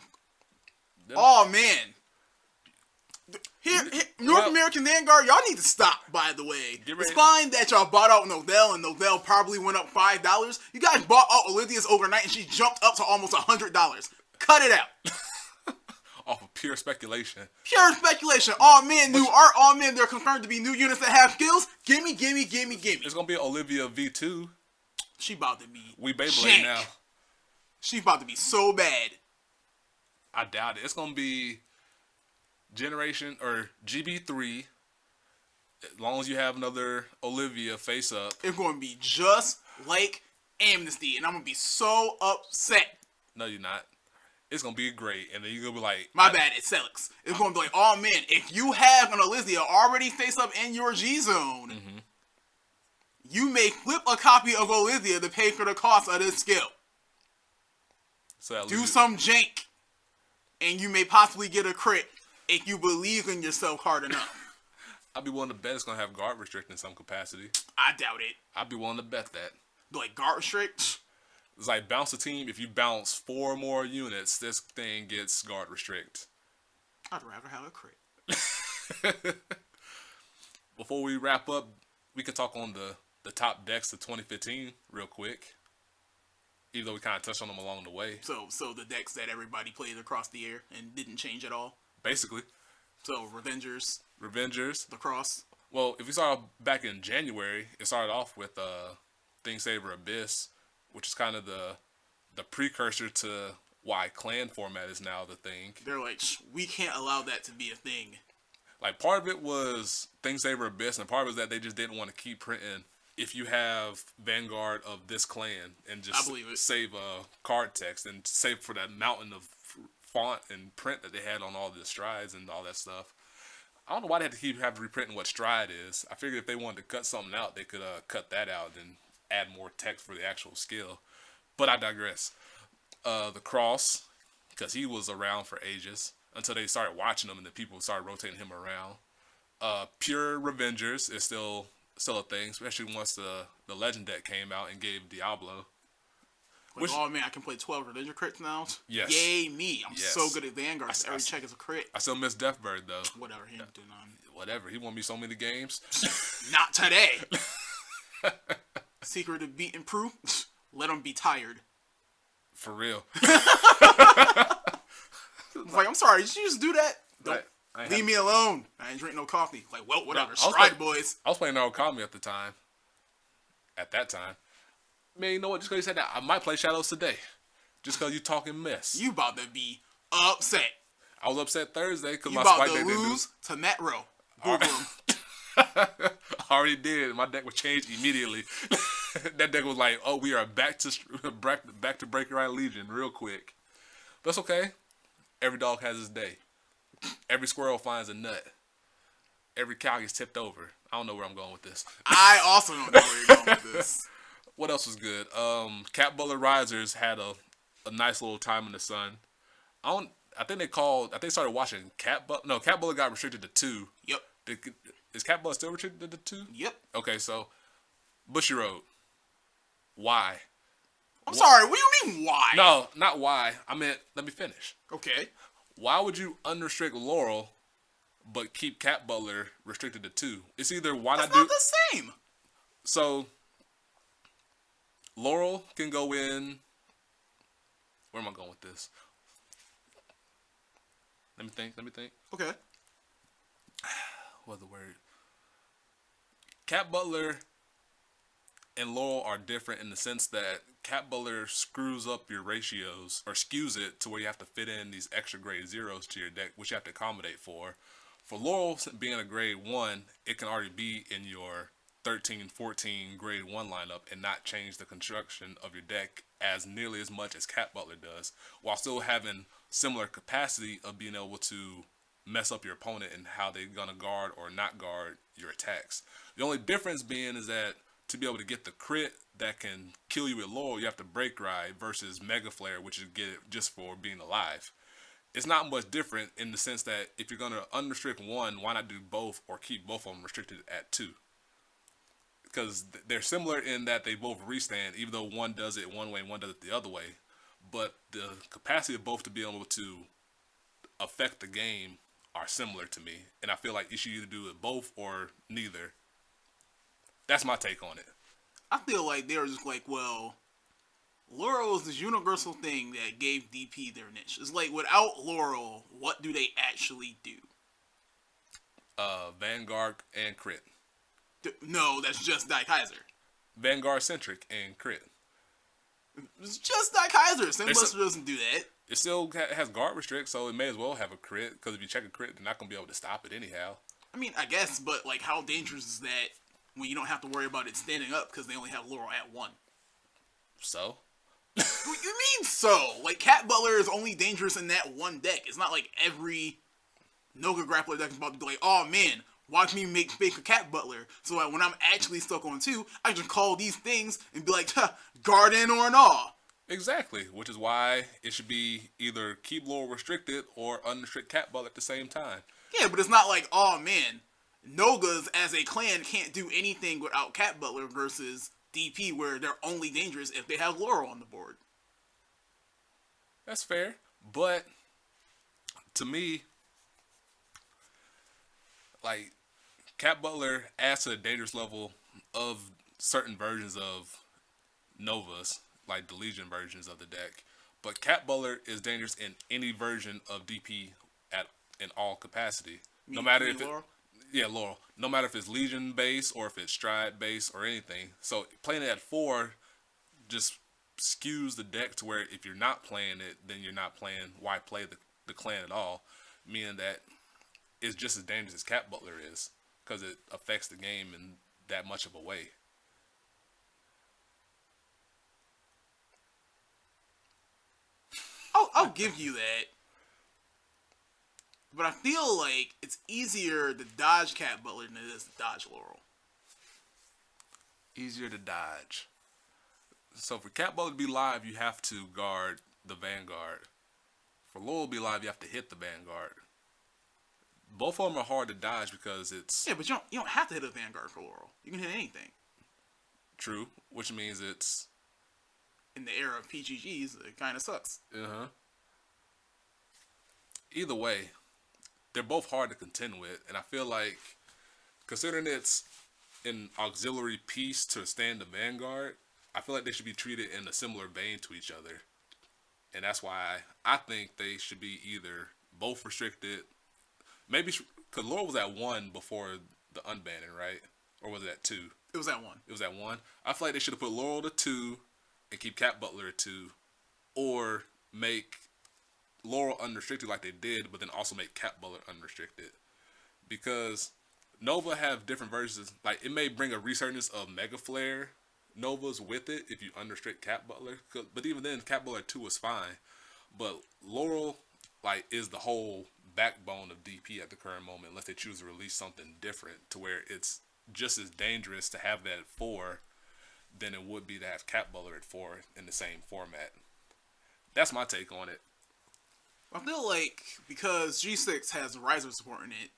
Oh, man. Here, North American Vanguard, y'all need to stop, by the way. It's fine that y'all bought out Novell, and Novell probably went up $5. You guys bought out Olivia's overnight, and she jumped up to almost $100. Cut it out. Off of pure speculation. Pure speculation. All men, new art. All men, they're confirmed to be new units that have skills. Gimme. It's going to be Olivia V2. She about to be We Beyblade now. She about to be so bad. I doubt it. It's going to be Generation or GB3. As long as you have another Olivia face up. It's going to be just like Amnesty. And I'm going to be so upset. No, you're not. It's going to be great. And then you're going to be like... My bad, it's Celix. It's going to be like, oh man, if you have an Olivia already face up in your G-Zone, you may flip a copy of Olivia to pay for the cost of this skill. So do some jank. And you may possibly get a crit if you believe in yourself hard enough. I'd be willing to bet it's going to have guard restrict in some capacity. I doubt it. I'd be willing to bet that. Like guard restrict? It's like bounce a team. If you bounce 4 more units, this thing gets guard restrict. I'd rather have a crit. Before we wrap up, we can talk on the top decks of 2015 real quick. Even though we kind of touched on them along the way. So the decks that everybody played across the air and didn't change at all? Basically. So Revengers. Lacrosse. Well, if we start back in January, it started off with Thingsaver Abyss, which is kind of the precursor to why clan format is now the thing. They're like, we can't allow that to be a thing. Like, part of it was Thingsaver Abyss, and part of it was that they just didn't want to keep printing if you have Vanguard of this clan and just save card text and save for that mountain of font and print that they had on all the strides and all that stuff. I don't know why they had to keep having reprinting what stride is. I figured if they wanted to cut something out, they could cut that out and add more text for the actual skill. But I digress. The Cross, because he was around for ages until they started watching him and the people started rotating him around. Pure Revengers is still a thing, especially once the Legend deck came out and gave Diablo. Like, oh man, I can play 12 Revenger crits now? Yes. Yay me. I'm so good at Vanguard. Every check is a crit. I still miss Deathbird though. Whatever, he didn't do none. Whatever, he won me so many games. Not today. Secret of beating proof, let him be tired. For real. Like, I'm sorry, did you just do that? Don't I leave me alone. I ain't drink no coffee. Like, well, whatever. No, Stride, boys. I was playing Narukami at the time. At that time. Man, you know what? Just because you said that, I might play Shadows today. Just because you talking mess. You about to be upset. I was upset Thursday because You my about spike to deck didn't do. lose to Metro. Google him. I already did. My deck was changed immediately. That deck was like, oh, we are back to Breaker Eye Legion real quick. But it's okay. Every dog has his day. Every squirrel finds a nut. Every cow gets tipped over. I don't know where I'm going with this. I also don't know where you're going with this. What else was good? Cat Butler Risers had a nice little time in the sun. I think they started watching Cat Butler. No, Cat Butler got restricted to 2. Yep. Is Cat Butler still restricted to 2? Yep. Okay, so Bushy Road. Why? I'm sorry, what do you mean why? No, not why. I meant, let me finish. Okay. Why would you unrestrict Laurel but keep Cat Butler restricted to 2? It's either why That's not do not the same. So Laurel can go in. Where am I going with this? Let me think. Okay. What's the word? Cat Butler and Laurel are different in the sense that Cat Butler screws up your ratios or skews it to where you have to fit in these extra grade zeros to your deck, which you have to accommodate for. For Laurel being a grade 1, it can already be in your 13, 14 grade 1 lineup and not change the construction of your deck as nearly as much as Cat Butler does, while still having similar capacity of being able to mess up your opponent and how they're going to guard or not guard your attacks. The only difference being is that to be able to get the crit that can kill you with Laurel, you have to break ride versus Mega Flare, which is get it just for being alive. It's not much different in the sense that if you're going to unrestrict one, why not do both or keep both of them restricted at 2? Because they're similar in that they both restand, even though one does it one way and one does it the other way. But the capacity of both to be able to affect the game are similar to me. And I feel like you should either do it both or neither. That's my take on it. I feel like they were just like, well, Laurel is this universal thing that gave DP their niche. It's like, without Laurel, what do they actually do? Vanguard and crit. No, that's just Daikaiser. Vanguard centric and crit. It's just Daikaiser. Sandbuster doesn't do that. It still has guard restrict, so it may as well have a crit, because if you check a crit, they're not going to be able to stop it anyhow. I mean, I guess, but like, how dangerous is that when you don't have to worry about it standing up because they only have Laurel at 1? So? What you mean so? Like, Cat Butler is only dangerous in that one deck. It's not like every Noga Grappler deck is about to be like, oh man, watch me make fake a Cat Butler, so that when I'm actually stuck on 2, I can call these things and be like, guard in or an awe. Exactly, which is why it should be either keep Laurel restricted or unrestrict Cat Butler at the same time. Yeah, but it's not like, oh man, Nogas as a clan can't do anything without Cat Butler versus DP, where they're only dangerous if they have Laurel on the board. That's fair, but to me, like, Cat Butler adds to the dangerous level of certain versions of Novas, like the Legion versions of the deck. But Cat Butler is dangerous in any version of DP in all capacity. No matter if Laurel? Laurel. No matter if it's Legion base or if it's Stride base or anything. So playing it at 4 just skews the deck to where if you're not playing it, then you're not playing. Why play the clan at all? Meaning that it's just as dangerous as Cat Butler is, because it affects the game in that much of a way. I'll give you that. But I feel like it's easier to dodge Cat Butler than it is to dodge Laurel. Easier to dodge. So for Cat Butler to be live, you have to guard the Vanguard. For Laurel to be live, you have to hit the Vanguard. Both of them are hard to dodge because it's... Yeah, but you don't have to hit a Vanguard for Laurel. You can hit anything. True, which means it's... In the era of PGGs, it kind of sucks. Uh-huh. Either way, they're both hard to contend with, and I feel like, considering it's an auxiliary piece to stand the Vanguard, I feel like they should be treated in a similar vein to each other. And that's why I think they should be either both restricted. Maybe because Laurel was at 1 before the unbanning, right? Or was it at 2? It was at 1. It was at 1. I feel like they should have put Laurel to 2 and keep Cat Butler at 2, or make Laurel unrestricted like they did, but then also make Cat Butler unrestricted, because Nova have different versions. Like, it may bring a resurgence of Mega Flare Novas with it if you unrestrict Cat Butler, but even then, Cat Butler 2 was fine. But Laurel, like, is the whole backbone of DP at the current moment, unless they choose to release something different to where it's just as dangerous to have that at 4 than it would be to have Cat Butler at 4 in the same format. That's my take on it. I feel like because G6 has Riser support in it,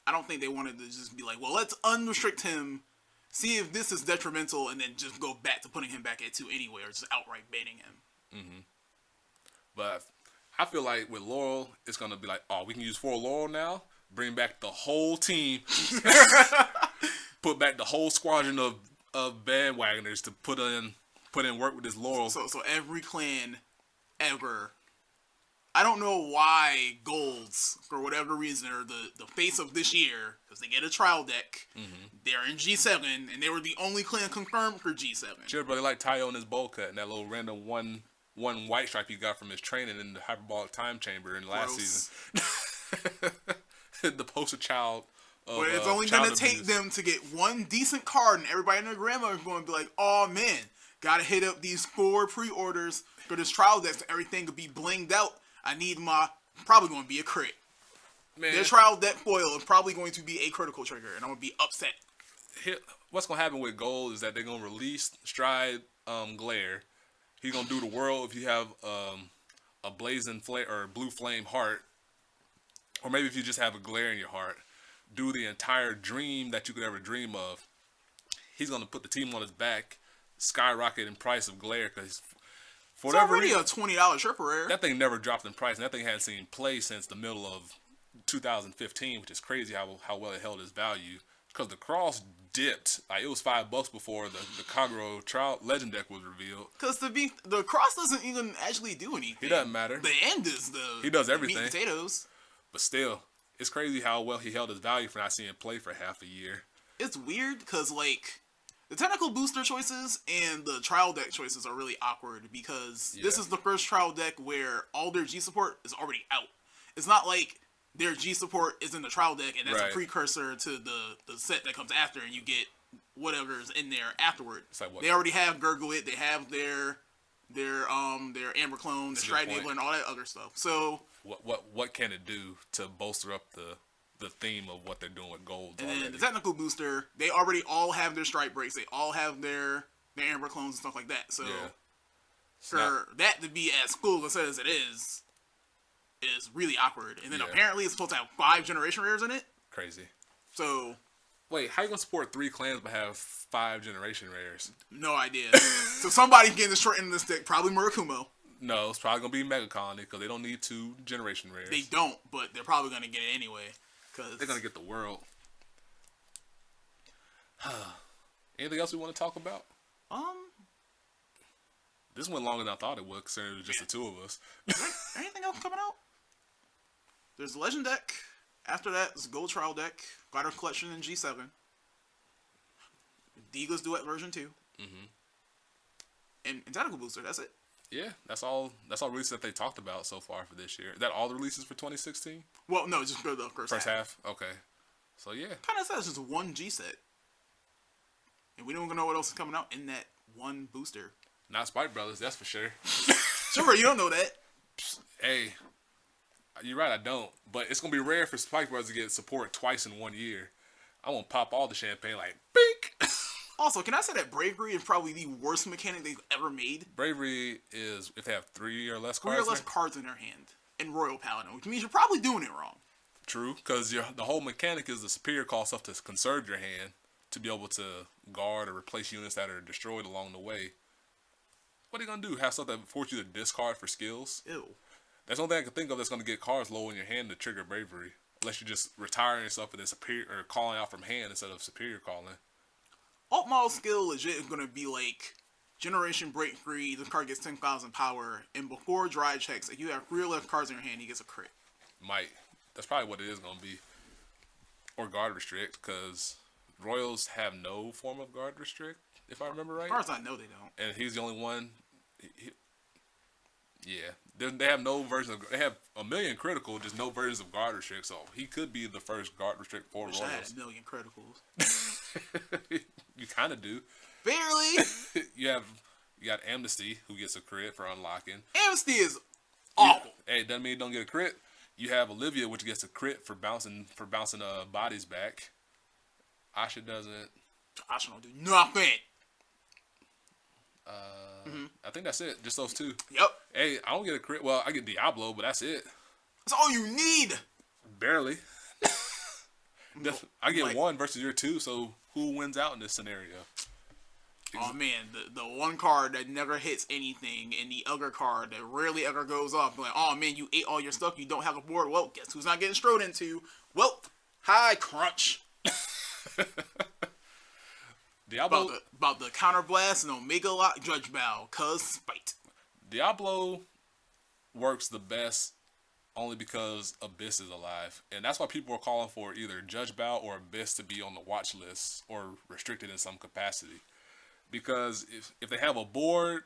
I don't think they wanted to just be like, well, let's unrestrict him, see if this is detrimental, and then just go back to putting him back at 2 anyway, or just outright banning him. Mm-hmm. But I feel like with Laurel, it's going to be like, oh, we can use 4 Laurel now, bring back the whole team, put back the whole squadron of bandwagoners to put in work with this Laurel. So every clan ever, I don't know why Golds, for whatever reason, are the face of this year, because they get a trial deck. Mm-hmm. They're in G7, and they were the only clan confirmed for G7. Sure, but they like Tayo in his bowl cut and that little random one white stripe he got from his training in the hyperbolic time chamber in last season. The poster child of, but it's only going to take them to get one decent card, and everybody and their grandma is going to be like, oh man, gotta hit up these 4 pre-orders for this trial deck so everything could be blinged out. I need my, probably going to be a crit. Man, their trial deck foil is probably going to be a critical trigger, and I'm going to be upset. What's going to happen with Gold is that they're going to release Stride Glare. He's going to do the world if you have a blazing flare or blue flame heart, or maybe if you just have a glare in your heart, do the entire dream that you could ever dream of. He's going to put the team on his back, skyrocket in price of glare, because it's already a $20 triple rare. That thing never dropped in price, and that thing hadn't seen play since the middle of 2015, which is crazy how well it held its value. Because the cross dipped, like it was $5 before the Kagero Trial Legend deck was revealed. Because the cross doesn't even actually do anything. He doesn't matter. The end is he does everything. Meat and potatoes. But still, it's crazy how well he held his value for not seeing play for half a year. It's weird because like the technical booster choices and the trial deck choices are really awkward because this is the first trial deck where all their G support is already out. It's not like their G support is in the trial deck and that's a precursor to the set that comes after, and you get whatever's in there afterward. It's like they already have Gurgle It, they have their Amber Clone, their Stride Enabler, and all that other stuff. So what can it do to bolster up the theme of what they're doing with Gold? And then the technical booster, they already all have their Strike Breaks, they all have their Amber Clones and stuff like that. So for that to be as cool as it is really awkward. And then apparently it's supposed to have 5 generation rares in it. Crazy. So wait, how you gonna support 3 clans but have 5 generation rares? No idea. So somebody's getting the short end of the stick, probably Murakumo. No, it's probably gonna be Mega Colony because they don't need 2 generation rares. They don't, but they're probably gonna get it anyway. Cause they're gonna get the world. Anything else we want to talk about? This went longer than I thought it would, considering it was just the 2 of us. Anything else coming out? There's the Legend deck. After that, it's Gold Trial deck, Glider Collection in G7, Diga's Duet version 2, and Tentacle Booster. That's it. Yeah, that's all releases that they talked about so far for this year. Is that all the releases for 2016? Well, no, just for the first half. Okay. So yeah. Kind of says it's just one G set, and we don't even know what else is coming out in that one booster. Not Spike Brothers, that's for sure. Sure, you don't know that. Hey, you're right, I don't. But it's gonna be rare for Spike Brothers to get support twice in 1 year. I won't pop all the champagne like bink. Also, can I say that Bravery is probably the worst mechanic they've ever made? Bravery is if they have 3 or less cards. 3 or less cards in their hand in Royal Paladin, which means you're probably doing it wrong. True, because the whole mechanic is the superior cost stuff to conserve your hand to be able to guard or replace units that are destroyed along the way. What are you gonna do? Have stuff that force you to discard for skills? Ew. That's the only thing I can think of that's gonna get cards low in your hand to trigger Bravery. Unless you're just retiring yourself and then superior or calling out from hand instead of superior calling. Alt model skill legit is gonna be like Generation Break Free. This card gets 10,000 power, and before dry checks, if you have 3 or less cards in your hand, he gets a crit. That's probably what it is going to be. Or guard restrict, because Royals have no form of guard restrict, if I remember right. As far as I know, they don't. And he's the only one. They have no version of. They have a million critical, just no versions of guard restrict. So he could be the first guard restrict for Wish Royals. I had a million criticals. You kind of do. Barely. You got Amnesty, who gets a crit for unlocking. Amnesty is awful. Hey, it doesn't mean you don't get a crit. You have Olivia, which gets a crit for bouncing bodies back. Asha doesn't. Asha don't do nothing. I think that's it. Just those two. Yep. Hey, I don't get a crit. Well, I get Diablo, but that's it. That's all you need. Barely. I get like, 1 versus your 2, so who wins out in this scenario? Oh man, the one card that never hits anything, and the other card that rarely ever goes off. Like, oh man, you ate all your stuff, you don't have a board. Well, guess who's not getting strode into? Well, hi, Crunch. Diablo about the counter blast and Omega Lock Judge Bow, cause spite. Diablo works the best only because Abyss is alive, and that's why people are calling for either Judge Bow or Abyss to be on the watch list or restricted in some capacity. Because if they have a board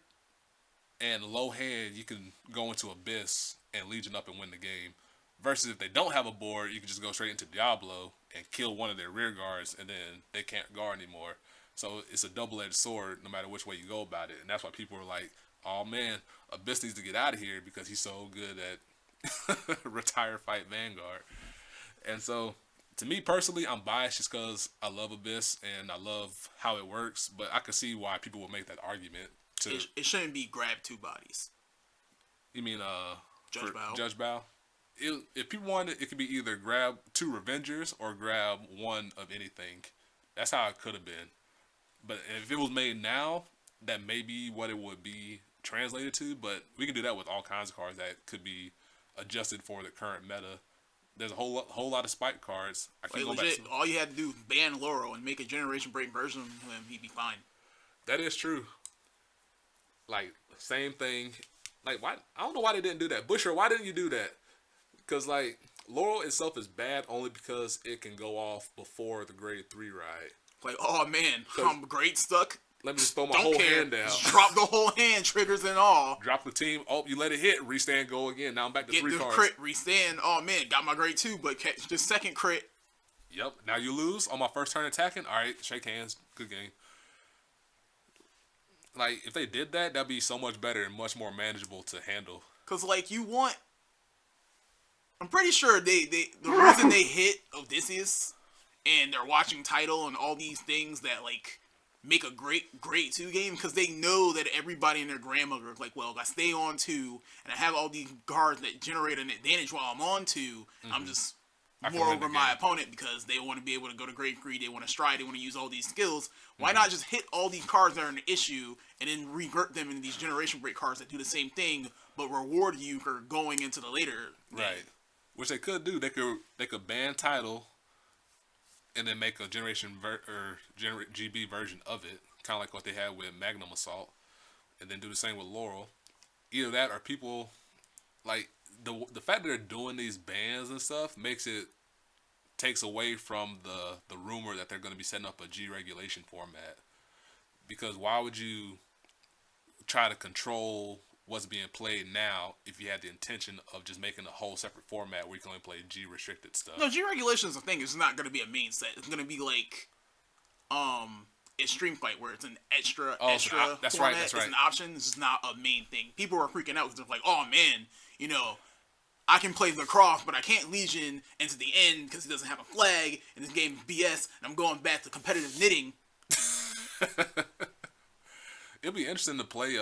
and low hand, you can go into Abyss and Legion up and win the game. Versus if they don't have a board, you can just go straight into Diablo and kill one of their rear guards, and then they can't guard anymore. So it's a double-edged sword no matter which way you go about it. And that's why people are like, oh man, Abyss needs to get out of here because he's so good at retire fight Vanguard. And so to me personally, I'm biased just because I love Abyss and I love how it works. But I can see why people would make that argument. It shouldn't be grab 2 bodies. You mean Judge Bow? Judge Bow? If people want it, it could be either grab 2 Revengers or grab 1 of anything. That's how it could have been. But if it was made now, that may be what it would be translated to. But we can do that with all kinds of cards that could be adjusted for the current meta. There's a whole lot of spike cards. All you had to do was ban Laurel and make a generation break version of him, he'd be fine. That is true. Like, same thing. Like, why? I don't know why they didn't do that. Busher, why didn't you do that? Because, like, Laurel itself is bad only because it can go off before the grade 3 ride. Like, oh man, I'm grade stuck. Let me just throw my whole hand down. Just drop the whole hand, triggers and all. Drop the team. Oh, you let it hit. Restand, go again. Now I'm back to 3 cards. Get the crit, restand. Oh man, got my grade 2, but catch the second crit. Yep. Now you lose on my first turn attacking. All right, shake hands. Good game. Like, if they did that, that'd be so much better and much more manageable to handle. Cause like I'm pretty sure the reason they hit Odysseus and they're watching title and all these things that like make a great grade 2 game, because they know that everybody and their grandmother is like, well, if I stay on 2 and I have all these cards that generate an advantage while I'm on 2, I'm just more over my opponent because they want to be able to go to grade 3, they want to stride, they want to use all these skills. Why not just hit all these cards that are an issue and then revert them into these generation break cards that do the same thing but reward you for going into the later game? Right. Which they could do. They could ban title and then make a GB version of it, kind of like what they had with Magnum Assault, and then do the same with Laurel. Either that or people, like, the fact that they're doing these bans and stuff takes away from the rumor that they're going to be setting up a G regulation format. Because why would you try to control what's being played now if you had the intention of just making a whole separate format where you can only play G restricted stuff? No, G regulation is the thing. It's not going to be a main set. It's going to be like Extreme Fight, where it's an extra that's format. Right, that's right. It's an option. This is not a main thing. People are freaking out because they're like, oh man, I can play the Croft, but I can't Legion into the end because he doesn't have a flag, and this game is BS, and I'm going back to competitive knitting. It'll be interesting to play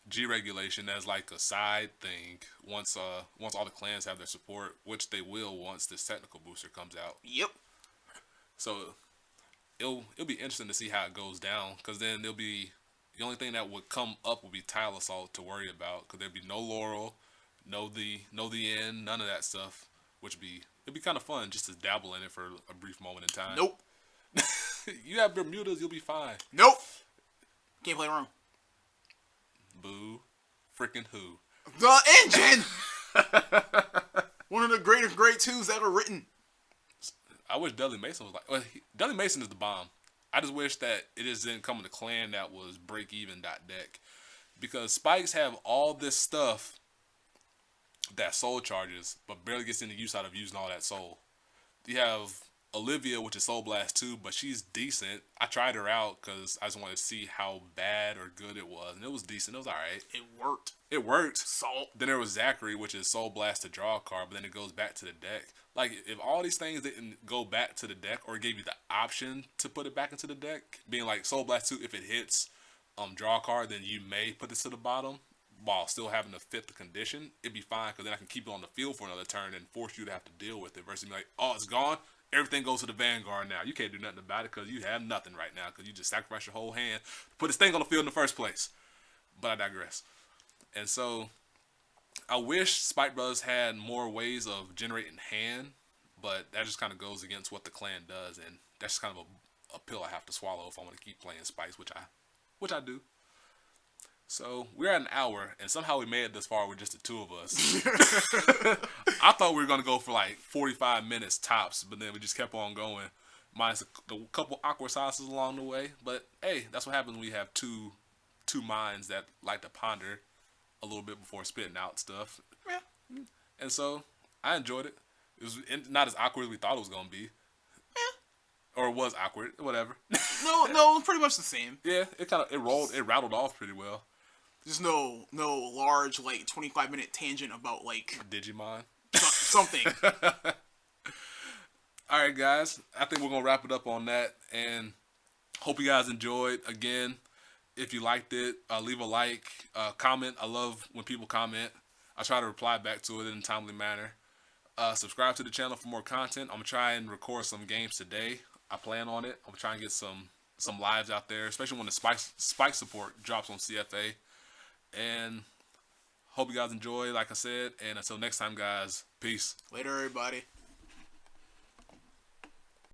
G regulation as like a side thing once all the clans have their support, which they will once this technical booster comes out. Yep. So it'll be interesting to see how it goes down, because then there'll be the only thing that would come up would be Tile Assault to worry about, because there'd be no Laurel, no the end, none of that stuff, it'd be kind of fun just to dabble in it for a brief moment in time. Nope. You have Bermudas, you'll be fine. Nope. Can't play wrong. Boo. Freaking who? The engine! One of the greatest grade 2s ever written. I wish Dudley Mason was like... Well, Dudley Mason is the bomb. I just wish that it just didn't come with a clan that was break-even.deck. Because Spikes have all this stuff that soul charges, but barely gets any use out of using all that soul. You have Olivia, which is Soul Blast 2, but she's decent. I tried her out because I just wanted to see how bad or good it was, and it was decent. It was alright. It worked. It worked. Salt. Then there was Zachary, which is Soul Blast to draw a card, but then it goes back to the deck. Like, if all these things didn't go back to the deck or gave you the option to put it back into the deck, being like Soul Blast 2, if it hits draw a card, then you may put this to the bottom while still having to fit the condition, it'd be fine because then I can keep it on the field for another turn and force you to have to deal with it versus be like, oh, it's gone. Everything goes to the Vanguard now. You can't do nothing about it because you have nothing right now because you just sacrificed your whole hand to put this thing on the field in the first place. But I digress. And so I wish Spike Brothers had more ways of generating hand, but that just kind of goes against what the clan does, and that's just kind of a pill I have to swallow if I want to keep playing Spikes, which I do. So we're at an hour, and somehow we made it this far with just the two of us. I thought we were gonna go for like 45 minutes tops, but then we just kept on going, minus a couple awkward silences along the way. But hey, that's what happens when you have two minds that like to ponder a little bit before spitting out stuff. Yeah. And so I enjoyed it. It was not as awkward as we thought it was gonna be. Or it was awkward, whatever. No, pretty much the same. Yeah, it rattled off pretty well. There's no large, like, 25-minute tangent about, like... Digimon? Something. Alright, guys. I think we're going to wrap it up on that. And hope you guys enjoyed. Again, if you liked it, leave a like, comment. I love when people comment. I try to reply back to it in a timely manner. Subscribe to the channel for more content. I'm going to try and record some games today. I plan on it. I'm going to try and get some lives out there, especially when the Spike support drops on CFA. And hope you guys enjoy, like I said. And until next time, guys, peace. Later, everybody.